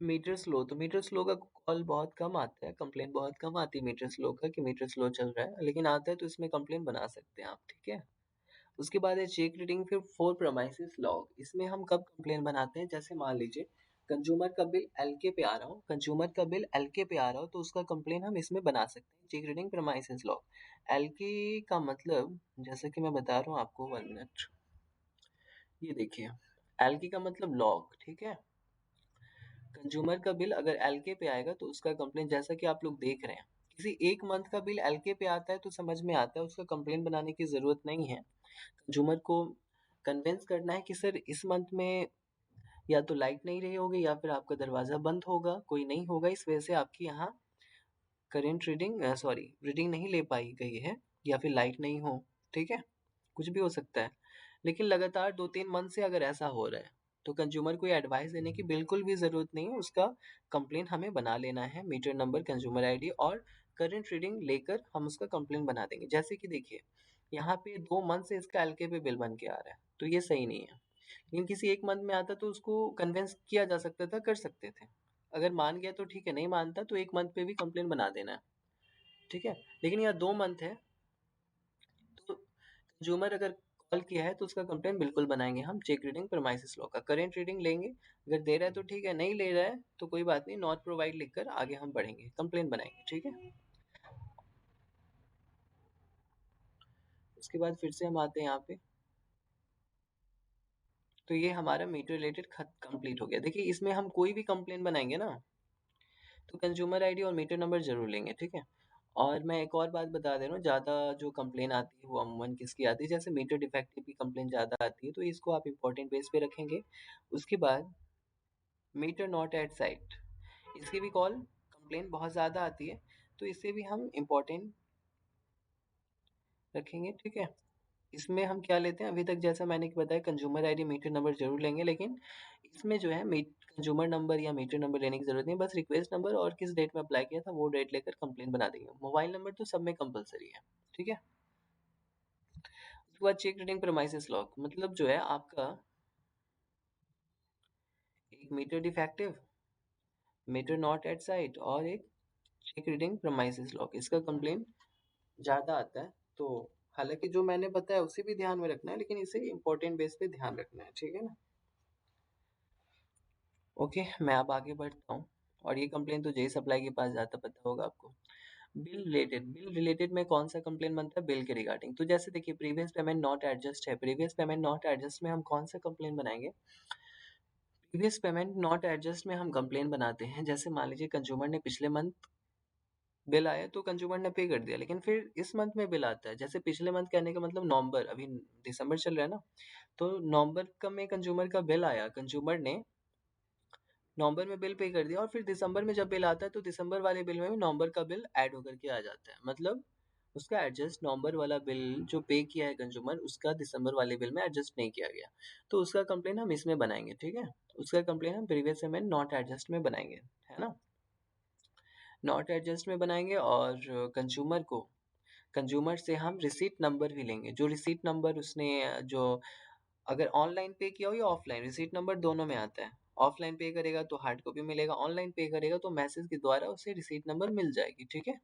मीटर स्लो। तो मीटर स्लो का कॉल बहुत कम आता है, कंप्लेन बहुत कम आती है मीटर स्लो का कि मीटर स्लो चल रहा है, लेकिन आता है तो इसमें कंप्लेन बना सकते हैं आप, ठीक है। उसके बाद है चेक रीडिंग फिर फोर प्रमाइसिस लॉग। इसमें हम कब कंप्लेन बनाते हैं, जैसे मान लीजिए कंज्यूमर का बिल एलके पे आ रहा हो, कंज्यूमर का बिल एलके पे आ रहा हो तो उसका कंप्लेन हम इसमें बना सकते हैं, check reading premises lock. LK का मतलब, जैसे कि मैं बता रहा हूँ आपको, 1 मिनट, ये देखिए, एलके का मतलब लॉग, ठीक है। कंज्यूमर का बिल अगर एलके पे आएगा तो उसका कंप्लेन, जैसा कि आप लोग देख रहे हैं, किसी एक मंथ का बिल एलके पे आता है तो समझ में आता है, उसका कंप्लेन बनाने की जरूरत नहीं है। कंज्यूमर को कन्विंस करना है कि सर इस मंथ में या तो लाइट नहीं रही होगी या फिर आपका दरवाजा बंद होगा, कोई नहीं होगा, इस वजह से आपकी यहाँ करंट रीडिंग सॉरी रीडिंग नहीं ले पाई गई है, या फिर लाइट नहीं हो, ठीक है, कुछ भी हो सकता है। लेकिन लगातार 2-3 मंथ से अगर ऐसा हो रहा है तो कंज्यूमर को एडवाइस देने की बिल्कुल भी जरूरत नहीं है, उसका कंप्लेन हमें बना लेना है, मीटर नंबर, कंज्यूमर आईडी और करंट रीडिंग लेकर हम उसका कंप्लेन बना देंगे। जैसे कि देखिए यहाँ पे 2 मंथ से इसका एलके पे बिल बन के आ रहा है तो ये सही नहीं है, लेकिन किसी एक मंथ में आता तो उसको कन्विंस किया जा सकता था, कर सकते थे। अगर मान गया तो ठीक है, नहीं मानता तो 1 मंथ पे भी कंप्लेन बना देना है, ठीक है। लेकिन यहाँ 2 मंथ है तो कंज्यूमर अगर कॉल किया है तो उसका कंप्लेन बिल्कुल बनाएंगे हम, चेक रीडिंग प्रमाइसिस लॉ का करंट रीडिंग लेंगे, अगर दे रहा है तो ठीक है, नहीं ले रहा है तो कोई बात नहीं, नॉट प्रोवाइड लिखकर आगे हम बढ़ेंगे, कंप्लेन बनाएंगे, ठीक है। उसके बाद फिर से हम आते हैं यहाँ पे। तो ये हमारा मीटर रिलेटेड कंप्लीट हो गया। देखिए इसमें हम कोई भी कंप्लेन बनाएंगे ना तो कंज्यूमर आईडी और मीटर नंबर जरूर लेंगे, ठीक है। और मैं एक और बात बता दे रहा हूँ, ज़्यादा जो कंप्लेन आती है वो अमूमन किसकी आती है, जैसे मीटर डिफेक्टिव की कंप्लेन ज़्यादा आती है तो इसको आप इम्पोर्टेंट बेस पे रखेंगे। उसके बाद मीटर नॉट एट साइट, इसकी भी कॉल कंप्लेन बहुत ज़्यादा आती है तो इससे भी हम इम्पोर्टेंट रखेंगे, ठीक है। इसमें हम क्या लेते हैं, अभी तक जैसा मैंने बताया कंज्यूमर आईडी मीटर नंबर जरूर लेंगे, लेकिन इसमें जो है कंज्यूमर नंबर या मीटर नंबर लेने की जरूरत नहीं, बस रिक्वेस्ट नंबर और किस डेट में अप्लाई किया था वो डेट लेकर कंप्लेंट बना देंगे। मोबाइल नंबर तो सब में कंपलसरी है, ठीक है। उसके बाद चेक रीडिंग प्रीमाइसेस लॉक, मतलब जो है आपका एक meter defective, meter not at site और एक चेक रीडिंग प्रीमाइसेस लॉक, इसका कंप्लेंट ज्यादा आता है। तो हालांकि जो मैंने बताया उसे भी ध्यान में रखना है, लेकिन इसे इंपॉर्टेंट बेस पे ध्यान रखना है, ठीक है ना। ओके, मैं अब आगे बढ़ता हूँ। और ये कंप्लेंट तो जेई सप्लाई के पास जाता, पता होगा आपको। बिल रिलेटेड में कौन सा कंप्लेंट बनता है, बिल के रिगार्डिंग। तो जैसे देखिए प्रीवियस पेमेंट नॉट एडजस्ट है, प्रीवियस पेमेंट नॉट एडजस्ट में हम कौन सा कंप्लेंट बनाएंगे, प्रीवियस पेमेंट नॉट एडजस्ट में हम कंप्लेंट बनाते हैं, जैसे मान लीजिए कंज्यूमर ने पिछले मंथ बिल आया तो कंज्यूमर ने पे कर दिया, लेकिन फिर इस मंथ में बिल आता है, जैसे पिछले मंथ कहने का मतलब नवंबर, अभी दिसंबर चल रहा है ना, तो नवंबर का में कंज्यूमर का बिल आया, कंज्यूमर ने नवंबर में बिल पे कर दिया, और फिर दिसंबर में जब बिल आता है तो दिसंबर वाले बिल में भी नवंबर का बिल ऐड होकर के आ जाता है, मतलब उसका एडजस्ट नवंबर वाला बिल जो पे किया है कंज्यूमर, उसका दिसंबर वाले बिल में एडजस्ट नहीं किया गया, तो उसका कंप्लेन हम इसमें बनाएंगे, ठीक है। उसका कंप्लेन हम प्रीवियस पेमेंट नॉट एडजस्ट में बनाएंगे, है ना, नॉट एडजस्ट में बनाएंगे। और कंज्यूमर से हम रिसीट नंबर भी लेंगे, जो रिसीट नंबर उसने जो अगर ऑनलाइन पे किया हो या ऑफलाइन, रिसीट नंबर दोनों में आता है। ऑफलाइन पे करेगा तो हार्ड कॉपी मिलेगा, ऑनलाइन पे करेगा तो मैसेज के द्वारा उसे रिसीट नंबर मिल जाएगी, ठीक है।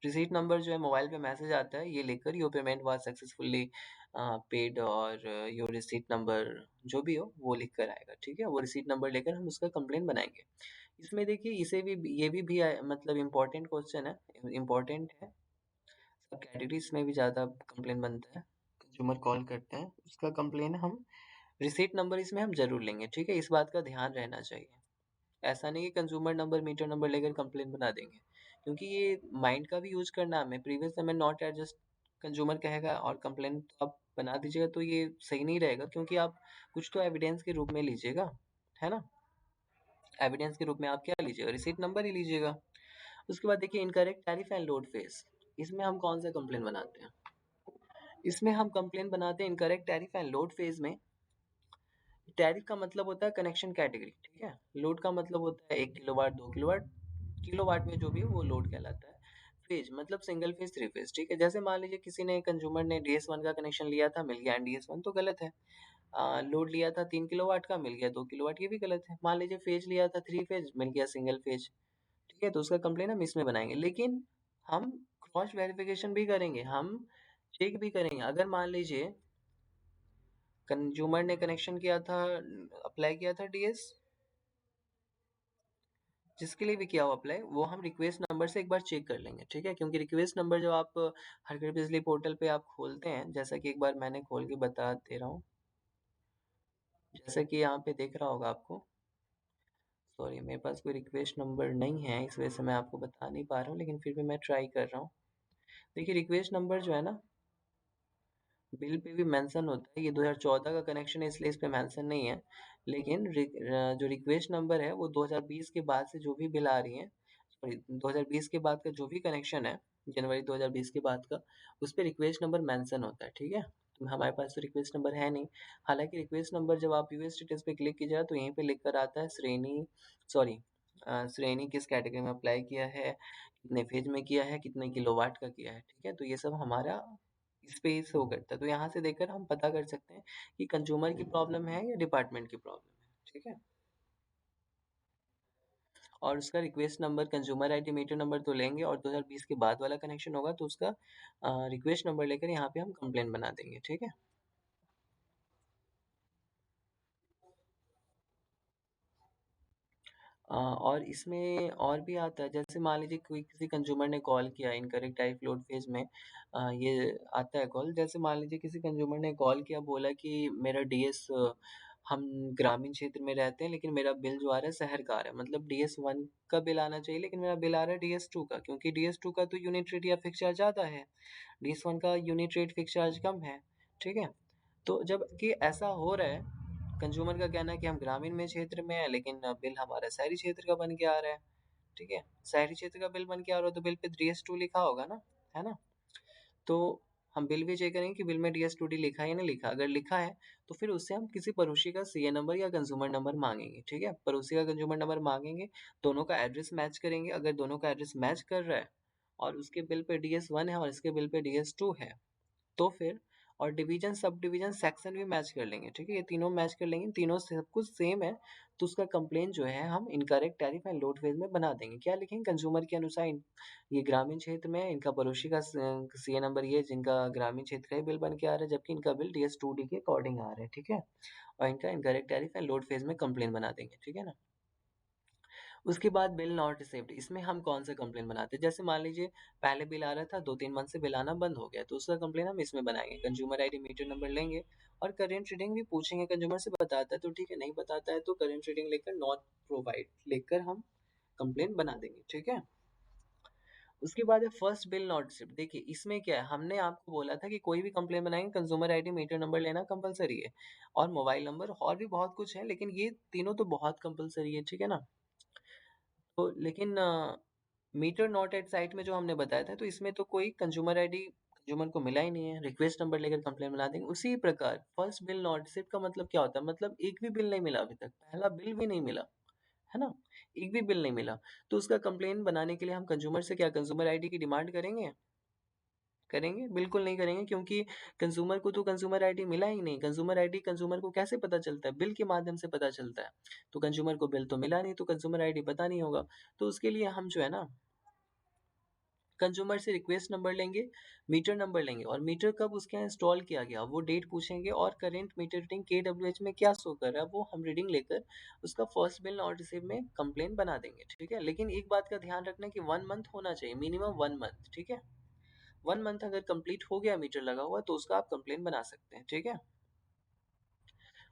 रिसीट नंबर जो है मोबाइल पे मैसेज आता है, ये लेकर your payment was successfully paid, और योर रिसीट नंबर जो भी हो वो लिख कर आएगा, ठीक है। वो रिसीट नंबर लेकर हम उसका कंप्लेन बनाएंगे। इसमें देखिए इसे भी ये भी मतलब इम्पोर्टेंट क्वेश्चन है, इम्पोर्टेंट है, सब कैटेगरीज में भी ज़्यादा कंप्लेन बनता है, कंज्यूमर कॉल करते हैं, उसका कंप्लेन हम रिसीट नंबर इसमें हम जरूर लेंगे, ठीक है। इस बात का ध्यान रहना चाहिए, ऐसा नहीं कि कंज्यूमर नंबर मीटर नंबर लेकर कंप्लेन बना देंगे, क्योंकि ये माइंड का भी यूज करना है हमें, प्रीवियस हमें नॉट एडजस्ट कंज्यूमर कहेगा और कंप्लेन तो आप बना दीजिएगा, तो ये सही नहीं रहेगा, क्योंकि आप कुछ तो एविडेंस के रूप में लीजिएगा, है ना। एविडेंस के रूप में आप क्या लीजिएगा, रिसीट नंबर ही लीजिएगा। उसके बाद देखिए incorrect tariff and load face, इसमें हम कौन सा कंप्लेन बनाते हैं, इसमें हम कंप्लेन बनाते हैं incorrect tariff and load phase में। टैरिफ का मतलब होता है कनेक्शन कैटेगरी, ठीक है। लोड का मतलब होता है 1 किलोवाट 2 किलोवाट, किलोवाट में जो भी है वो लोड कहलाता है। फेज मतलब सिंगल फेज थ्री फेज, ठीक है। जैसे मान लीजिए किसी ने कंज्यूमर ने DS1 का कनेक्शन लिया था, मिल गया DS1, तो गलत है। लोड लिया था 3 किलोवाट का, मिल गया 2 किलोवाट, ये भी गलत है। मान लीजिए फेज लिया था 3 फेज, मिल गया सिंगल फेज, ठीक है। तो उसका कंप्लेन हम इसमें बनाएंगे, लेकिन हम क्रॉस वेरिफिकेशन भी करेंगे, हम चेक भी करेंगे। अगर मान लीजिए कंज्यूमर ने कनेक्शन किया था, अप्लाई किया था DS, जिसके लिए भी किया हो अप्लाई, वो हम रिक्वेस्ट नंबर से एक बार चेक कर लेंगे, ठीक है। क्योंकि रिक्वेस्ट नंबर जब आप हर घर बिजली पोर्टल पे आप खोलते हैं, जैसा कि एक बार मैंने खोल के बता दे रहा हूँ, जैसा कि यहाँ पे देख रहा होगा आपको, सॉरी मेरे पास कोई रिक्वेस्ट नंबर नहीं है, इस वजह से मैं आपको बता नहीं पा रहा हूँ, लेकिन फिर भी मैं ट्राई कर रहा हूँ। देखिए रिक्वेस्ट नंबर जो है ना, बिल पे भी मेंशन होता है, ये 2014 का कनेक्शन है इसलिए इस पे मेंशन नहीं है, लेकिन जो रिक्वेस्ट नंबर है वो 2020 के बाद से जो भी बिल आ रही है, सॉरी 2020 के बाद का जो भी कनेक्शन है, जनवरी 2020 के बाद का, उस पे रिक्वेस्ट नंबर मेंशन होता है, ठीक है। तो हमारे पास तो रिक्वेस्ट नंबर है नहीं। हालांकि रिक्वेस्ट नंबर जब आप यूएस स्टेटस पे क्लिक कीजिएगा तो यहीं पे लिख कर आता है श्रेणी, सॉरी श्रेणी किस कैटेगरी में अप्लाई किया है, कितने फेज में किया है, कितने किलोवाट का किया है, ठीक है। तो ये सब हमारा इस पे ही शो करता है, तो यहाँ से देखकर हम पता कर सकते हैं कि कंज्यूमर की प्रॉब्लम है या डिपार्टमेंट की प्रॉब्लम है, ठीक है। और उसका request number consumer ID meter number तो लेंगे, और 2020 के बाद वाला कनेक्शन होगा तो उसका रिक्वेस्ट नंबर लेकर यहाँ पे हम कंप्लेन बना देंगे, ठीक है। और इसमें और भी आता है, जैसे मान लीजिए कोई किसी कंज्यूमर ने कॉल किया इनकरेक्ट टाइप लोड फेज में, ये आता है कॉल, जैसे मान लीजिए किसी कंज्यूमर ने कॉल किया, बोला कि मेरा DS, हम ग्रामीण क्षेत्र में रहते हैं लेकिन मेरा बिल जो आ रहा है शहर का आ रहा है, मतलब DS1 का बिल आना चाहिए लेकिन मेरा बिल आ रहा है DS2 का, क्योंकि DS2 का तो यूनिट रेट या फिक्स चार्ज ज़्यादा है, DS1 का यूनिट रेट फिक्स चार्ज कम है, ठीक है। तो जब कि ऐसा हो रहा है, कंज्यूमर का कहना है कि हम ग्रामीण में क्षेत्र में है लेकिन बिल हमारा शहरी क्षेत्र का बन के आ रहा है, ठीक है। शहरी क्षेत्र का बिल बन के आ रहा है तो बिल पे DS2 लिखा होगा ना, है ना। तो हम बिल भी चेक करेंगे कि बिल में DS2D लिखा है या नहीं लिखा। अगर लिखा है तो फिर उससे हम किसी पड़ोसी का CA नंबर या कंज्यूमर नंबर मांगेंगे, ठीक है। पड़ोसी का कंज्यूमर नंबर मांगेंगे, दोनों का एड्रेस मैच करेंगे। अगर दोनों का एड्रेस मैच कर रहा है और उसके बिल पे DS1 है और इसके बिल पे DS2 है, तो फिर और डिवीजन सब डिवीजन सेक्शन भी मैच कर लेंगे, ठीक है। ये तीनों मैच कर लेंगे, तीनों सब कुछ सेम है, तो उसका कंप्लेन जो है हम incorrect tariff and load phase में बना देंगे। क्या लिखेंगे? कंज्यूमर के अनुसार ये ग्रामीण क्षेत्र में है, इनका पड़ोसी का CA नंबर ये है, जिनका ग्रामीण क्षेत्र का ही बिल बन के आ रहा है, जबकि इनका बिल DS2D के अकॉर्डिंग आ रहा है, ठीक है। और इनका incorrect tariff and load phase में कंप्लेन बना देंगे, ठीक है ना। उसके बाद बिल नॉट रिसीव्ड, इसमें हम कौन सा कंप्लेन बनाते हैं? जैसे मान लीजिए पहले बिल आ रहा था, 2-3 मंथ से बिल आना बंद हो गया, तो उसका कंप्लेन हम इसमें बनाएंगे। कंज्यूमर आईडी मीटर नंबर लेंगे और करेंट रीडिंग भी पूछेंगे। कंज्यूमर से बताता है तो ठीक है, नहीं बताता है तो करेंट रीडिंग लेकर नॉट प्रोवाइड लेकर हम कंप्लेन बना देंगे, ठीक है। उसके बाद है फर्स्ट बिल नॉट रिसीव्ड। देखिए इसमें क्या है, हमने आपको बोला था कि कोई भी कंप्लेन बनाएंगे कंज्यूमर आईडी मीटर नंबर लेना कंपलसरी है और मोबाइल नंबर, और भी बहुत कुछ है, लेकिन ये तीनों तो बहुत कंपलसरी है, ठीक है ना। तो लेकिन मीटर नॉट एट साइट में जो हमने बताया था, तो इसमें तो कोई कंज्यूमर आईडी कंज्यूमर को मिला ही नहीं है, रिक्वेस्ट नंबर लेकर कंप्लेन बना देंगे। उसी प्रकार फर्स्ट बिल नॉट रिसीव्ड का मतलब क्या होता है? मतलब एक भी बिल नहीं मिला अभी तक, पहला बिल भी नहीं मिला, है ना। एक भी बिल नहीं मिला, तो उसका कंप्लेन बनाने के लिए हम कंज्यूमर से क्या कंज्यूमर आईडी की डिमांड करेंगे? करेंगे? बिल्कुल नहीं करेंगे, क्योंकि कंज्यूमर को तो कंज्यूमर आईडी मिला ही नहीं। कंज्यूमर आईडी कंज्यूमर को कैसे पता चलता है? बिल के माध्यम से पता चलता है। तो कंज्यूमर को बिल तो मिला नहीं, तो कंज्यूमर आईडी पता नहीं होगा। तो उसके लिए हम जो है ना कंज्यूमर से रिक्वेस्ट नंबर लेंगे, मीटर नंबर लेंगे, और मीटर कब उसके यहाँ इंस्टॉल किया गया वो डेट पूछेंगे, और करेंट मीटर रीडिंग KWH में क्या शो कर रहा है वो हम रीडिंग लेकर उसका फर्स्ट बिल नॉट रिसीव में कंप्लेन बना देंगे, ठीक है। लेकिन एक बात का ध्यान रखना कि 1 मंथ होना चाहिए, मिनिमम 1 मंथ, ठीक है। 1 मंथ अगर कंप्लीट हो गया मीटर लगा हुआ तो उसका आप कंप्लेन बना सकते हैं, ठीक है।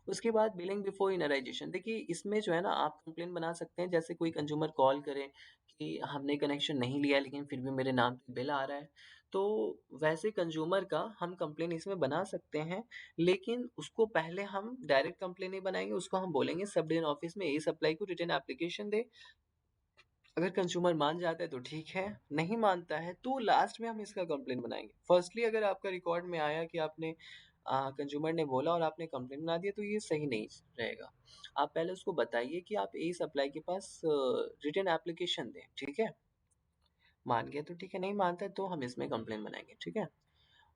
उसके बाद बिलिंग बिफोर इनराइजेशन। देखिए इसमें जो है ना आप कंप्लेन बना सकते हैं, जैसे कोई कंज्यूमर कॉल करे कि हमने कनेक्शन नहीं लिया लेकिन फिर भी मेरे नाम पे बिल आ रहा है, तो वैसे कंज्यूमर का हम कंप्लेन इसमें बना सकते हैं। लेकिन उसको पहले हम डायरेक्ट कंप्लेन नहीं बनाएंगे, उसको हम बोलेंगे सब डिवीजन ऑफिस में ए सप्लाई को रिटर्न एप्लीकेशन दे। अगर कंज्यूमर मान जाता है तो ठीक है, नहीं मानता है तो लास्ट में हम इसका कंप्लेन बनाएंगे। फर्स्टली अगर आपका रिकॉर्ड में आया कि आपने कंज्यूमर ने बोला और आपने कंप्लेन बना दिया, तो ये सही नहीं रहेगा। आप पहले उसको बताइए कि आप ए सप्लाई के पास रिटर्न एप्लीकेशन दें, ठीक है। मान गया तो ठीक है, नहीं मानता है तो हम इसमें कंप्लेन बनाएंगे, ठीक है।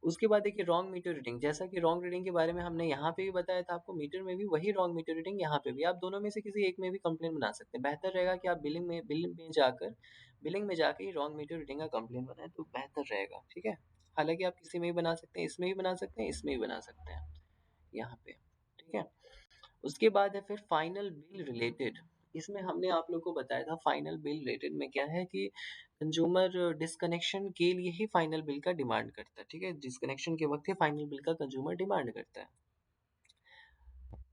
उसके बाद देखिए रॉन्ग मीटर रीडिंग, जैसा कि रॉन्ग रीडिंग के बारे में हमने यहाँ पे भी बताया था आपको, मीटर में भी वही रॉन्ग मीटर रीडिंग, यहाँ पे भी आप दोनों में से किसी एक में भी कंप्लेन बना सकते हैं। बेहतर रहेगा कि आप बिलिंग में जाकर ही रॉन्ग मीटर रीडिंग का कंप्लेन बनाएं तो बेहतर रहेगा, ठीक है। हालांकि आप किसी में भी बना सकते हैं, इसमें भी बना सकते हैं, इसमें भी बना सकते हैं, यहाँ पे, ठीक है। उसके बाद है फिर फाइनल बिल रिलेटेड। इसमें हमने आप लोग को बताया था फाइनल बिल रिलेटेड में क्या है कि कंज्यूमर डिस्कनेक्शन के लिए ही फाइनल बिल का डिमांड करता है, ठीक है। डिस्कनेक्शन के वक्त ही फाइनल बिल का कंज्यूमर डिमांड करता है।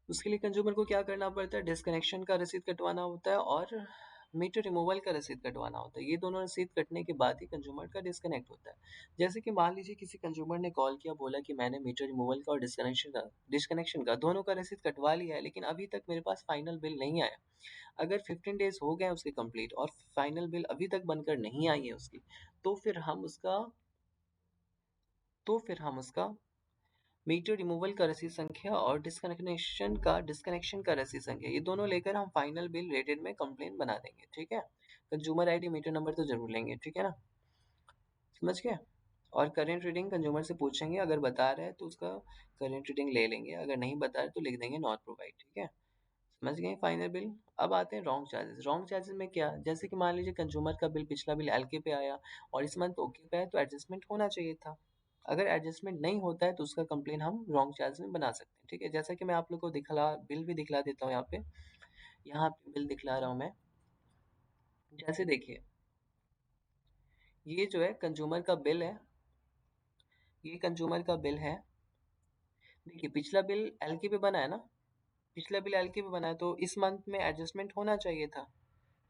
उसके लिए कंज्यूमर को क्या करना पड़ता है? डिस्कनेक्शन का रसीद कटवाना होता है और मीटर रिमूवल का रसीद कटवाना होता है। ये दोनों रसीद कटने के बाद ही कंज्यूमर का डिस्कनेक्ट होता है। जैसे कि मान लीजिए किसी कंज्यूमर ने कॉल किया, बोला कि मैंने मीटर रिमूवल का और डिस्कनेक्शन का दोनों का रसीद कटवा लिया है, लेकिन अभी तक मेरे पास फाइनल बिल नहीं आया। अगर 15 डेज हो गए उसके कंप्लीट और फाइनल बिल अभी तक बनकर नहीं आई है उसकी, तो फिर हम उसका मीटर रिमूवल का रसीद संख्या और डिस्कनेक्शन का रसीद संख्या, ये दोनों लेकर हम फाइनल बिल रेटेड में कंप्लेन बना देंगे, ठीक है। कंज्यूमर आईडी मीटर नंबर तो जरूर लेंगे, ठीक है ना, समझ गए। और करेंट रीडिंग कंज्यूमर से पूछेंगे, अगर बता रहा है तो उसका करेंट रीडिंग ले लेंगे, अगर नहीं बता रहा तो लिख देंगे नॉट प्रोवाइड, ठीक है। समझ गए फाइनल बिल। अब आते हैं रॉन्ग चार्जेस। रॉन्ग चार्जेस में क्या, जैसे कि मान लीजिए कंज्यूमर का बिल, पिछला बिल एलके पे आया और इस मंथ ओके पे आया, तो एडजस्टमेंट होना चाहिए था। अगर एडजस्टमेंट नहीं होता है तो उसका कंप्लेन हम रॉन्ग चार्ज में बना सकते हैं, ठीक है। जैसा कि मैं आप लोग को बिल भी दिखला देता हूँ यहाँ पे बिल दिखला रहा हूँ मैं। जैसे देखिए ये जो है कंज्यूमर का बिल है, ये कंज्यूमर का बिल है। देखिए पिछला बिल एलके पे बना है ना, पिछला बिल एलके पे बना है, तो इस मंथ में एडजस्टमेंट होना चाहिए था,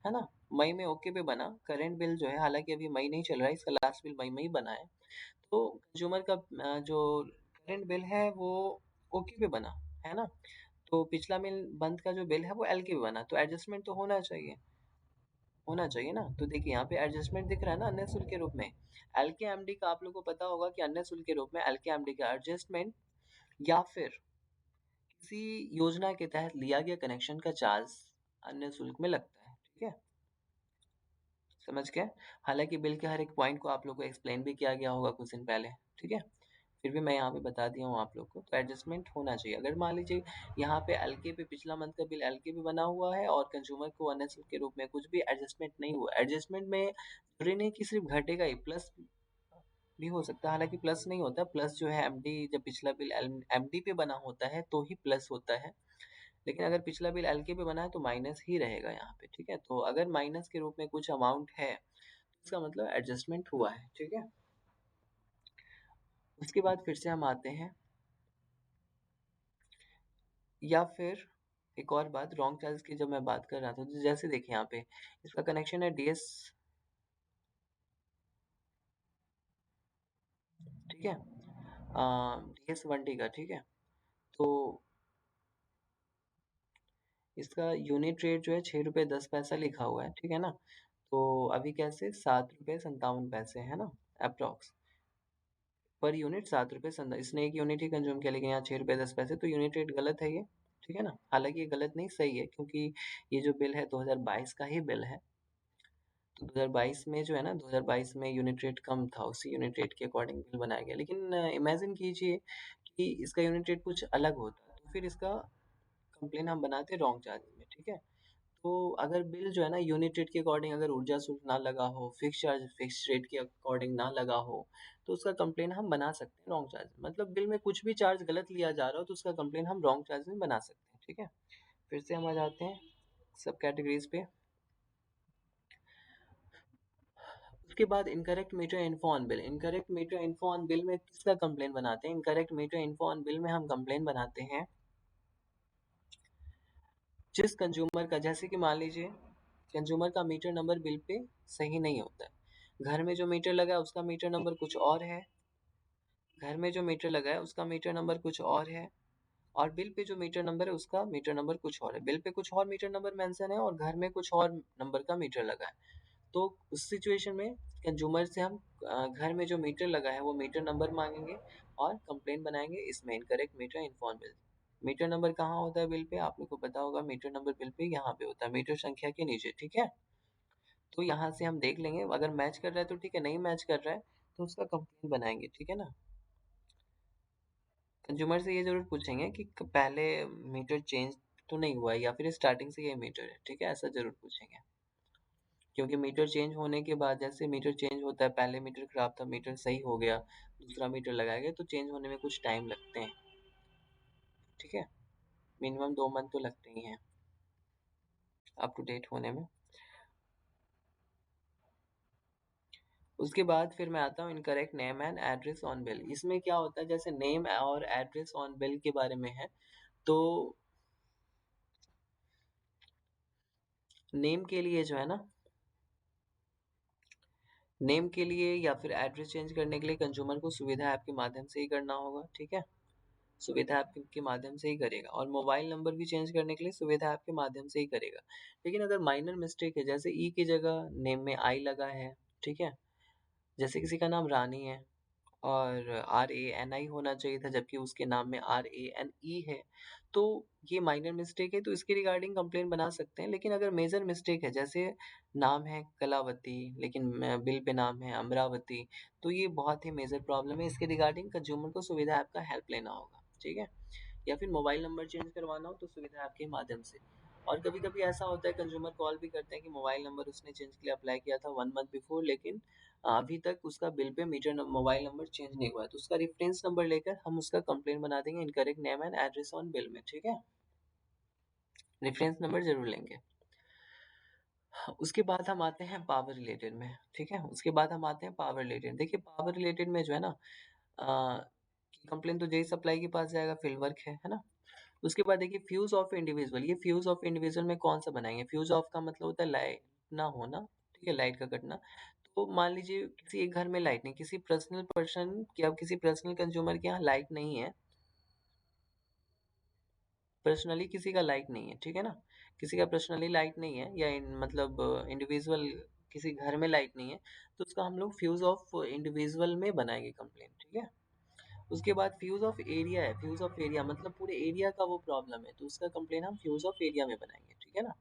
है ना। मई में ओके पे बना। करंट बिल जो है, हालांकि अभी मई नहीं चल रहा है, इसका लास्ट बिल मई में ही बना है, तो कंज्यूमर का जो करंट बिल है वो ओके पे बना, है ना। तो पिछला बिल मंथ का जो बिल है वो एलके पे बना, तो एडजस्टमेंट तो होना चाहिए, होना चाहिए ना। तो देखिए यहाँ पे एडजस्टमेंट दिख रहा है ना अन्य शुल्क के रूप में। एलकेएमडी का आप लोग को पता होगा कि अन्य शुल्क के रूप में एलकेएमडी का एडजस्टमेंट या फिर किसी योजना के तहत लिया गया कनेक्शन का चार्ज अन्य शुल्क में लगता है। ठीक है, समझ गए। हालांकि बिल के हर एक पॉइंट को आप लोग को एक्सप्लेन भी किया गया होगा कुछ दिन पहले। ठीक है, फिर भी मैं यहाँ पे बता दिया हूँ आप लोग को। तो एडजस्टमेंट होना चाहिए। अगर मान लीजिए यहाँ पे एलके पे पिछला मंथ का बिल एलके पे बना हुआ है और कंज्यूमर को अन्य शुल्क के रूप में कुछ भी एडजस्टमेंट नहीं हुआ, एडजस्टमेंट में जरूरी नहीं कि सिर्फ घटेगा ही, प्लस भी हो सकता है। हालांकि प्लस नहीं होता, प्लस जो है एमडी, जब पिछला बिल एमडी पे बना होता है तो ही प्लस होता है, लेकिन अगर पिछला बिल एलके पे बना है तो माइनस ही रहेगा यहाँ पे। ठीक है, तो अगर माइनस के रूप में कुछ अमाउंट है तो इसका मतलब एडजस्टमेंट हुआ है। ठीक है, उसके बाद फिर से हम आते हैं, या फिर एक और बात, रॉन्ग चार्ज की जब मैं बात कर रहा था, तो जैसे देखिए यहाँ पे इसका कनेक्शन है डीएस। ठीक है, डीएस 1D का। ठीक है, तो इसका यूनिट रेट जो है 6 रुपये 10 पैसा लिखा हुआ है। ठीक है ना, तो अभी कैसे 7 रुपये 57 पैसे है ना अप्रोक्स पर यूनिट। 7 रुपये इसने एक यूनिट ही कंज्यूम किया, लेकिन यहाँ 6 रुपये 10 पैसे, तो यूनिट रेट गलत है ये। ठीक है ना, हालांकि ये गलत नहीं, सही है, क्योंकि ये जो बिल है 2022 का ही बिल है। तो 2022 में जो है ना, 2022 में यूनिट रेट कम था, उसी यूनिट रेट के अकॉर्डिंग बिल बनाया गया। लेकिन इमेजिन कीजिए कि इसका यूनिट रेट कुछ अलग होता, तो फिर इसका कंप्लेन हम बनाते रॉन्ग चार्ज में। ठीक है, तो अगर बिल जो है ना यूनिट रेट के अकॉर्डिंग अगर ऊर्जा शुल्क ना लगा हो, फिक्स चार्ज फिक्स रेट के अकॉर्डिंग ना लगा हो, तो उसका कंप्लेन हम बना सकते हैं रॉन्ग चार्ज। मतलब बिल में कुछ भी चार्ज गलत लिया जा रहा हो तो उसका कंप्लेन हम रॉन्ग चार्ज में बना सकते हैं। ठीक है, फिर से हम आ जाते हैं सब कैटेगरीज पे। उसके बाद incorrect meter info on bill. Incorrect meter info on bill में किसका कंप्लेन बनाते हैं? Incorrect meter info on bill में हम कंप्लेन बनाते हैं जिस कंज्यूमर का, जैसे कि मान लीजिए कंज्यूमर का मीटर नंबर बिल पे सही नहीं होता है। घर में जो मीटर लगा है उसका मीटर नंबर कुछ और है, घर में जो मीटर लगा है उसका मीटर नंबर कुछ और है, और बिल पे जो मीटर नंबर है उसका मीटर नंबर कुछ और है। बिल पे कुछ और मीटर नंबर मेंशन है और घर में कुछ और नंबर का मीटर लगा है। तो उस सिचुएशन में कंज्यूमर से हम घर में जो मीटर लगा है वो मीटर नंबर मांगेंगे और कंप्लेन बनाएंगे इसमें incorrect meter inform bill. Meter number कहाँ होता है बिल पे? आप लोग को पता होगा, मीटर नंबर बिल पे यहाँ पे होता है, मीटर संख्या के नीचे। ठीक है, तो यहाँ से हम देख लेंगे, अगर मैच कर रहा है तो ठीक है, नहीं मैच कर रहा है तो उसका कंप्लेन बनाएंगे। ठीक है ना, कंज्यूमर से ये जरूर पूछेंगे कि पहले मीटर चेंज तो नहीं हुआ है या फिर स्टार्टिंग से ये मीटर है। ठीक है, ऐसा जरूर पूछेंगे, क्योंकि मीटर चेंज होने के बाद, जैसे मीटर चेंज होता है, पहले मीटर खराब था, मीटर सही हो गया, दूसरा मीटर लगाया गया, तो चेंज होने में कुछ टाइम लगते हैं। ठीक है, मिनिमम 2 मंथ तो लगते ही हैं अप टू डेट होने में। उसके बाद फिर मैं आता हूँ incorrect name and address on bill. इसमें क्या होता है, जैसे नेम और एड्रेस ऑन बिल के बारे में है, तो नेम के लिए जो है ना, नेम के लिए या फिर एड्रेस चेंज करने के लिए कंज्यूमर को सुविधा ऐप के माध्यम से ही करना होगा। ठीक है, सुविधा ऐप के माध्यम से ही करेगा, और मोबाइल नंबर भी चेंज करने के लिए सुविधा ऐप के माध्यम से ही करेगा। लेकिन अगर माइनर मिस्टेक है, जैसे ई की जगह नेम में आई लगा है, ठीक है, जैसे किसी का नाम रानी है और RANI होना चाहिए था, जबकि उसके नाम में RANE है, तो ये माइनर मिस्टेक है, तो इसके रिगार्डिंग कंप्लेन बना सकते हैं। लेकिन अगर मेजर मिस्टेक है, जैसे नाम है कलावती लेकिन बिल पे नाम है अमरावती, तो ये बहुत ही मेजर प्रॉब्लम है। इसके रिगार्डिंग कंज्यूमर को सुविधा ऐप का हेल्प लेना होगा। ठीक है, या फिर मोबाइल नंबर चेंज करवाना हो तो सुविधा ऐप के माध्यम से। और कभी कभी ऐसा होता है कंज्यूमर कॉल भी करते हैं कि मोबाइल नंबर उसने चेंज के लिए अप्लाई किया था 1 मंथ बिफोर, लेकिन अभी तक उसका bill pay metre mobile number change नहीं हुआ है, तो उसका रेफरेंस नंबर लेकर हम उसका कंप्लेन बना देंगे incorrect name and address on bill में। ठीक है, रेफरेंस नंबर जरूर लेंगे। उसके बाद हम आते हैं पावर रिलेटेड में। ठीक है, उसके बाद हम आते हैं पावर रिलेटेड। देखिए पावर रिलेटेड में जो है ना, कंप्लेन तो जेई सप्लाई के पास जाएगा, फील्ड वर्क है ना। उसके बाद देखिए फ्यूज ऑफ इंडिविजुअल। ये फ्यूज ऑफ इंडिविजुअल में कौन सा बनाएंगे? फ्यूज ऑफ का मतलब होता है लाइट ना होना। ठीक है, लाइट का कटना। तो मान लीजिए किसी एक घर में लाइट नहीं, किसी पर्सनल पर्सन की, अब किसी पर्सनल कंज्यूमर के यहाँ लाइट नहीं है, पर्सनली किसी का लाइट नहीं है, ठीक है ना, किसी का पर्सनली लाइट नहीं है या मतलब इंडिविजुअल किसी घर में लाइट नहीं है, तो उसका हम लोग फ्यूज ऑफ इंडिविजुअल में बनाएंगे कंप्लेन, ठीक है। उसके बाद फ्यूज ऑफ एरिया है, फ्यूज ऑफ एरिया मतलब पूरे एरिया का वो प्रॉब्लम है, तो उसका कंप्लेन हम फ्यूज ऑफ एरिया में बनाएंगे, ठीक है ना।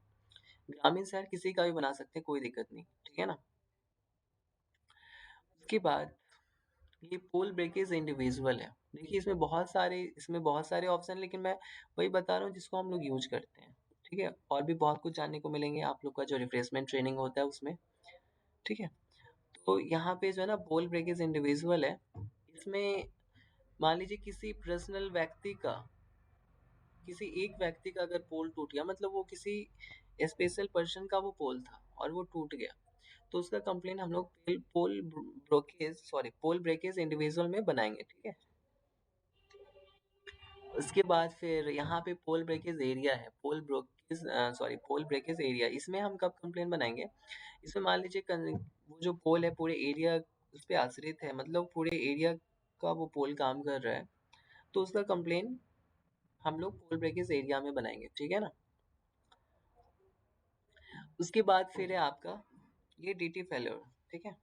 ग्रामीण शहर किसी का भी बना सकते हैं, कोई दिक्कत नहीं, ठीक है ना। उसके बाद ये पोल ब्रेकेज इंडिविजुअल है। देखिए इसमें बहुत सारे ऑप्शन है, लेकिन मैं वही बता रहा हूँ जिसको हम लोग यूज करते हैं, ठीक है। और भी बहुत कुछ जानने को मिलेंगे आप लोग का जो रिफ्रेशमेंट ट्रेनिंग होता है उसमें, ठीक है। तो यहाँ पे जो है ना पोल ब्रेकेज इंडिविजुअल है, इसमें मान लीजिए किसी एक व्यक्ति का अगर पोल टूट गया, मतलब वो किसी स्पेशल पर्सन का वो पोल था और वो टूट गया, तो उसका कंप्लेन हम लोग पोल ब्रेकेज इंडिविजुअल में बनाएंगे, ठीक है। उसके बाद फिर यहाँ पे पोल ब्रेकेज एरिया है, पोल ब्रेकेज एरिया, इसमें हम कब कंप्लेन बनाएंगे। इसमें मान लीजिए वो जो पोल है पूरे एरिया उस पे आश्रित है, मतलब पूरे एरिया का वो पोल काम कर रहा है, तो उसका कंप्लेन हम लोग पोल ब्रेकेज एरिया में बनाएंगे, ठीक है ना। उसके बाद फिर है आपका ये डीटी फेल्योर, ठीक है।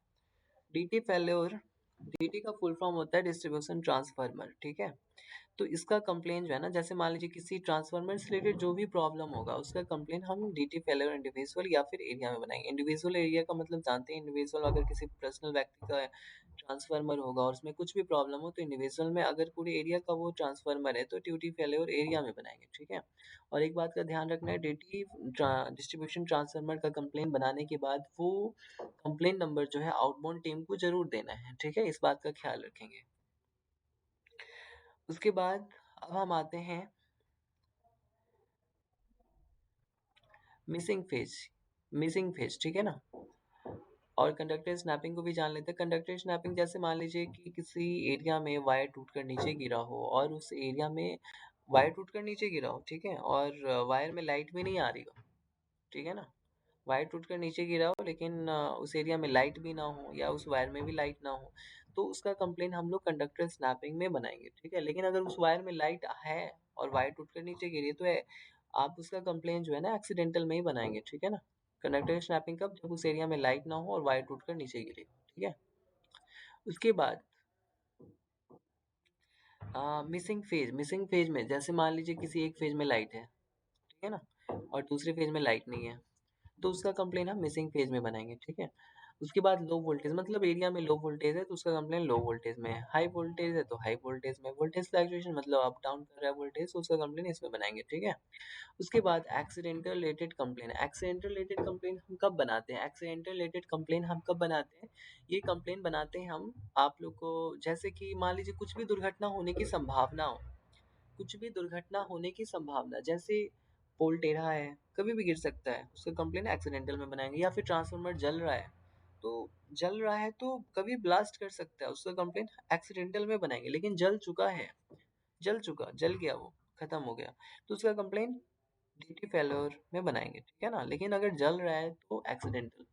डीटी फेल्योर, डीटी का फुल फॉर्म होता है डिस्ट्रीब्यूशन ट्रांसफार्मर, ठीक है। तो इसका कंप्लेन जो है ना, जैसे मान लीजिए किसी ट्रांसफार्मर से रिलेटेड जो भी प्रॉब्लम होगा उसका कंप्लेन हम डीटी फेलियर इंडिविजुअल या फिर एरिया में बनाएंगे। इंडिविजुअल एरिया का मतलब जानते हैं, इंडिविजुअल अगर किसी पर्सनल व्यक्ति का ट्रांसफार्मर होगा और उसमें कुछ भी प्रॉब्लम हो, तो इंडिविजुअल में अगर पूरे एरिया का वो ट्रांसफार्मर है तो ड्यूटी फेलियर एरिया में बनाएंगे, ठीक है। और एक बात का ध्यान रखना है, डीटी डिस्ट्रीब्यूशन ट्रांसफार्मर का कंप्लेन बनाने के बाद वो कंप्लेन नंबर जो है आउटबाउंड टीम को जरूर देना है, ठीक है, इस बात का ख्याल रखेंगे। उसके बाद अब हम आते हैं मिसिंग फेज, ठीक है ना। और कंडक्टर स्नैपिंग को भी जान लेते हैं। कंडक्टर स्नैपिंग जैसे मान लीजिए कि किसी एरिया में वायर टूटकर नीचे गिरा हो और उस एरिया में वायर टूटकर नीचे गिरा हो, ठीक है, और वायर में लाइट भी नहीं आ रही हो, ठीक है ना। वायर टूटकर नीचे गिरा हो लेकिन उस एरिया में लाइट भी ना हो या उस वायर में भी लाइट ना हो, तो उसका कंप्लेन हम लोग कंडक्टर स्नैपिंग में बनाएंगे, ठीक है। लेकिन अगर उस वायर में लाइट है और वायर टूटकर नीचे गिरी है, तो आप उसका कंप्लेन जो है ना एक्सीडेंटल में ही बनाएंगे, ठीक है ना। कंडक्टर स्नैपिंग कब, जब उस एरिया में लाइट ना हो और वायर टूटकर नीचे गिरी हो, ठीक है। उसके बाद मिसिंग फेज में जैसे मान लीजिए किसी एक फेज में लाइट है, ठीक है ना, और दूसरे फेज में लाइट नहीं है, तो उसका कंप्लेन हम मिसिंग फेज में बनाएंगे, ठीक है। उसके बाद लो वोल्टेज, मतलब एरिया में लो वोल्टेज है तो उसका कंप्लेन लो वोल्टेज में है। हाई वोल्टेज है तो हाई वोल्टेज में। वोल्टेज फ्लक्चुएशन मतलब अप डाउन कर रहा है वोल्टेज, तो उसका कंप्लेन इसमें बनाएंगे, ठीक है। उसके बाद accidental related complain, accidental related complain हम कब बनाते हैं, एक्सीडेंटल रिलेटेड कंप्लेन हम कब बनाते हैं, ये कंप्लेन बनाते हैं हम आप लोग को, जैसे कि मान लीजिए कुछ भी दुर्घटना होने की संभावना हो, कुछ भी दुर्घटना होने की संभावना, जैसे पोल टेढ़ा है, कभी भी गिर सकता है, उसका कंप्लेन एक्सीडेंटल में बनाएंगे। या फिर ट्रांसफार्मर जल रहा है, तो जल रहा है तो कभी ब्लास्ट कर सकता है, उसका कंप्लेन एक्सीडेंटल में बनाएंगे। लेकिन जल गया, वो खत्म हो गया, तो उसका कंप्लेन डीटी फेल्योर में बनाएंगे, ठीक है ना। लेकिन अगर जल रहा है तो एक्सीडेंटल,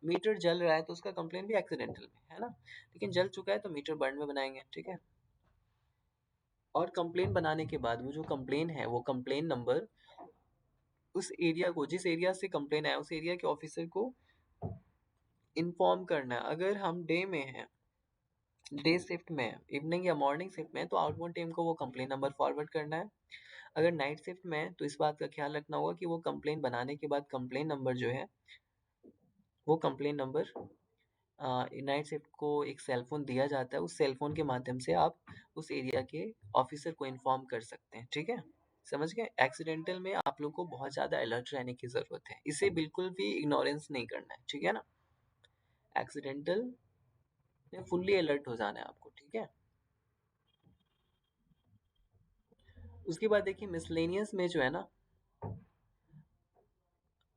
मीटर जल रहा है तो उसका कंप्लेन भी एक्सीडेंटल में है ना। लेकिन जल चुका है तो मीटर बर्न में बनाएंगे, ठीक है। और कंप्लेन बनाने के बाद वो जो कंप्लेन है, वो कंप्लेन नंबर उस एरिया को, जिस एरिया से कंप्लेन आया उस एरिया के ऑफिसर को इन्फॉर्म करना है। अगर हम डे शिफ्ट में है, इवनिंग या मॉर्निंग शिफ्ट में है, तो आउटबाउंड टीम को वो कंप्लेन नंबर फॉरवर्ड करना है। अगर नाइट शिफ्ट में है तो इस बात का ख्याल रखना होगा कि वो कंप्लेन बनाने के बाद कंप्लेन नंबर जो है, वो कंप्लेन नंबर नाइट शिफ्ट को एक सेल फोन दिया जाता है, उस सेल फोन के माध्यम से आप उस एरिया के ऑफिसर को इन्फॉर्म कर सकते हैं, ठीक है। समझ गए। एक्सीडेंटल में आप लोग को बहुत ज्यादा अलर्ट रहने की जरूरत है, इसे बिल्कुल भी इग्नोरेंस नहीं करना है, ठीक है ना। एक्सीडेंटल में फुल्ली अलर्ट हो जाना है आपको, ठीक है। उसके बाद देखिए मिसलेनियस में जो है ना,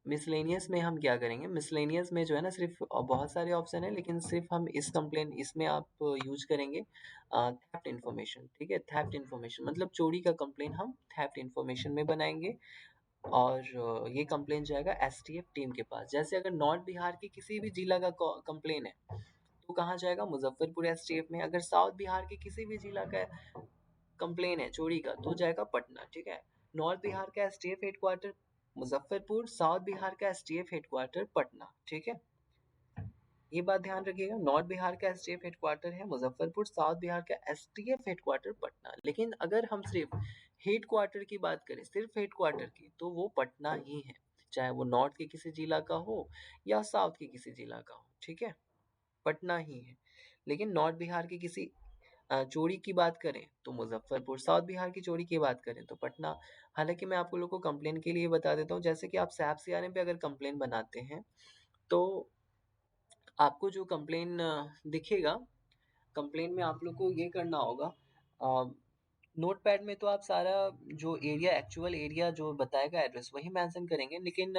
मिसलेनियस में हम क्या करेंगे, मिसलेनियस में जो है ना सिर्फ बहुत सारे ऑप्शन है, लेकिन सिर्फ हम इस कंप्लेन इसमें आप यूज करेंगे थेफ्ट इन्फॉर्मेशन, ठीक है। थेफ्ट इन्फॉर्मेशन मतलब चोरी का कंप्लेन हम थेफ्ट इन्फॉर्मेशन में बनाएंगे। और ये कंप्लेन जाएगा एसटीएफ टीम के पास। जैसे अगर नॉर्थ बिहार के किसी भी जिला का कंप्लेन है तो कहाँ जाएगा, मुजफ्फरपुर एसटीएफ में। अगर साउथ बिहार के किसी भी जिला का कंप्लेन है चोरी का तो जाएगा पटना, ठीक है। नॉर्थ बिहार का STF headquarter Muzaffarpur south Bihar का एसटीएफ हेडक्वार्टर पटना, ठीक है, ये बात ध्यान रखिएगा। नॉर्थ बिहार का एसटीएफ हेडक्वार्टर है मुजफ्फरपुर, साउथ बिहार का एसटीएफ हेडक्वार्टर पटना। लेकिन अगर हम सिर्फ हेडक्वार्टर की बात करें, सिर्फ हेडक्वार्टर की, तो वो पटना ही है, चाहे वो नॉर्थ के किसी जिला का हो या साउथ के किसी जिला का हो, ठीक है, पटना ही है। लेकिन नॉर्थ बिहार की किसी चोरी की बात करें तो मुजफ्फरपुर, साउथ बिहार की चोरी की बात करें तो पटना। हालांकि मैं आपको लोगों को कंप्लेन के लिए बता देता हूँ, जैसे कि आप सैप सीआरएम पे अगर कंप्लेन बनाते हैं तो आपको जो कंप्लेन दिखेगा, कंप्लेन में आप लोग को ये करना होगा, नोट पैड में तो आप सारा जो एरिया, एक्चुअल एरिया जो बताएगा एड्रेस, वही मेंशन करेंगे, लेकिन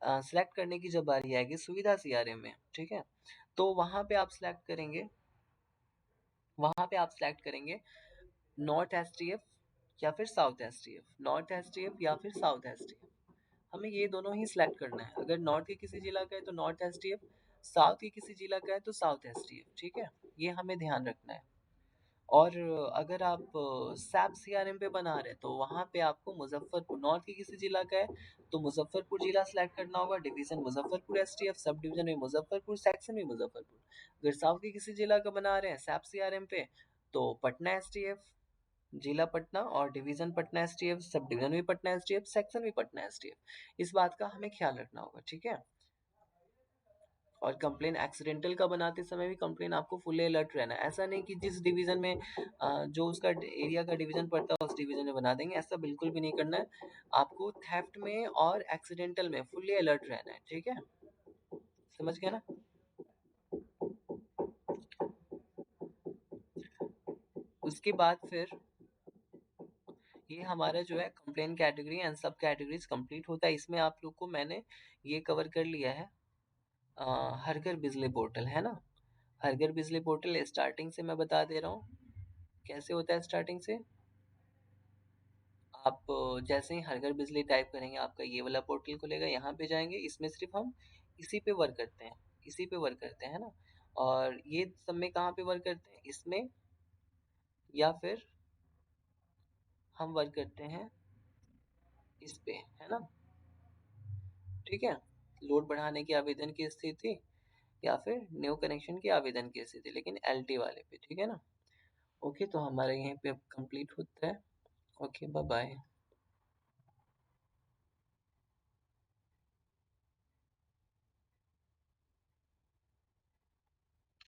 सिलेक्ट करने की जब बारी आएगी सुविधा सीआरएम में, ठीक है, तो वहां पे आप सिलेक्ट करेंगे नॉर्थ एसटीएफ या फिर साउथ एसटीएफ, नॉर्थ एसटीएफ या फिर साउथ एसटीएफ, हमें ये दोनों ही सिलेक्ट करना है। अगर नॉर्थ के किसी जिला का है तो नॉर्थ एसटीएफ, साउथ के किसी जिला का है तो साउथ एसटीएफ, ठीक है, ये हमें ध्यान रखना है। और अगर आप सैप सीआरएम पे बना रहे हैं तो वहाँ पे आपको मुजफ्फरपुर, नॉर्थ के किसी जिला का है तो मुजफ्फरपुर जिला सेलेक्ट करना होगा, division Muzaffarpur STF, sub division में मुजफ्फरपुर, सेक्शन में मुजफ्फरपुर। अगर साउथ के किसी जिला का बना रहे हैं सैप सीआरएम पे तो पटना एसटीएफ, जिला पटना और division Patna STF, sub division भी पटना एसटीएफ, सेक्शन भी पटना एसटीएफ। इस बात का हमें ख्याल रखना होगा, ठीक है। और कंप्लेन एक्सीडेंटल का बनाते समय भी कंप्लेन आपको फुल्ली अलर्ट रहना है। ऐसा नहीं कि जिस डिवीजन में जो उसका एरिया का डिवीजन पड़ता है उस डिवीजन में बना देंगे, ऐसा बिल्कुल भी नहीं करना है। आपको थेफ्ट में और एक्सीडेंटल में फुल्ली अलर्ट रहना है, ठीक है, समझ गए ना। उसके बाद फिर ये हमारा जो है कंप्लेन कैटेगरी एंड सब कैटेगरीज कंप्लीट होता है। इसमें आप लोग को मैंने ये कवर कर लिया है, हर घर बिजली पोर्टल है ना, हर घर बिजली पोर्टल स्टार्टिंग से मैं बता दे रहा हूँ कैसे होता है। स्टार्टिंग से आप जैसे ही हर घर बिजली टाइप करेंगे आपका ये वाला पोर्टल खुलेगा, यहाँ पे जाएंगे, इसमें सिर्फ हम इसी पे वर्क करते हैं, इसी पे वर्क करते हैं ना। और ये सब में कहाँ पे वर्क करते हैं, इसमें, या फिर हम वर्क करते हैं इस पे, है ना, ठीक है। लोड बढ़ाने की आवेदन की स्थिति या फिर न्यू कनेक्शन की आवेदन की स्थिति, लेकिन एलटी वाले पे, ठीक है ना। ओके, तो हमारा यहीं पे कंप्लीट होता है। Okay, bye bye.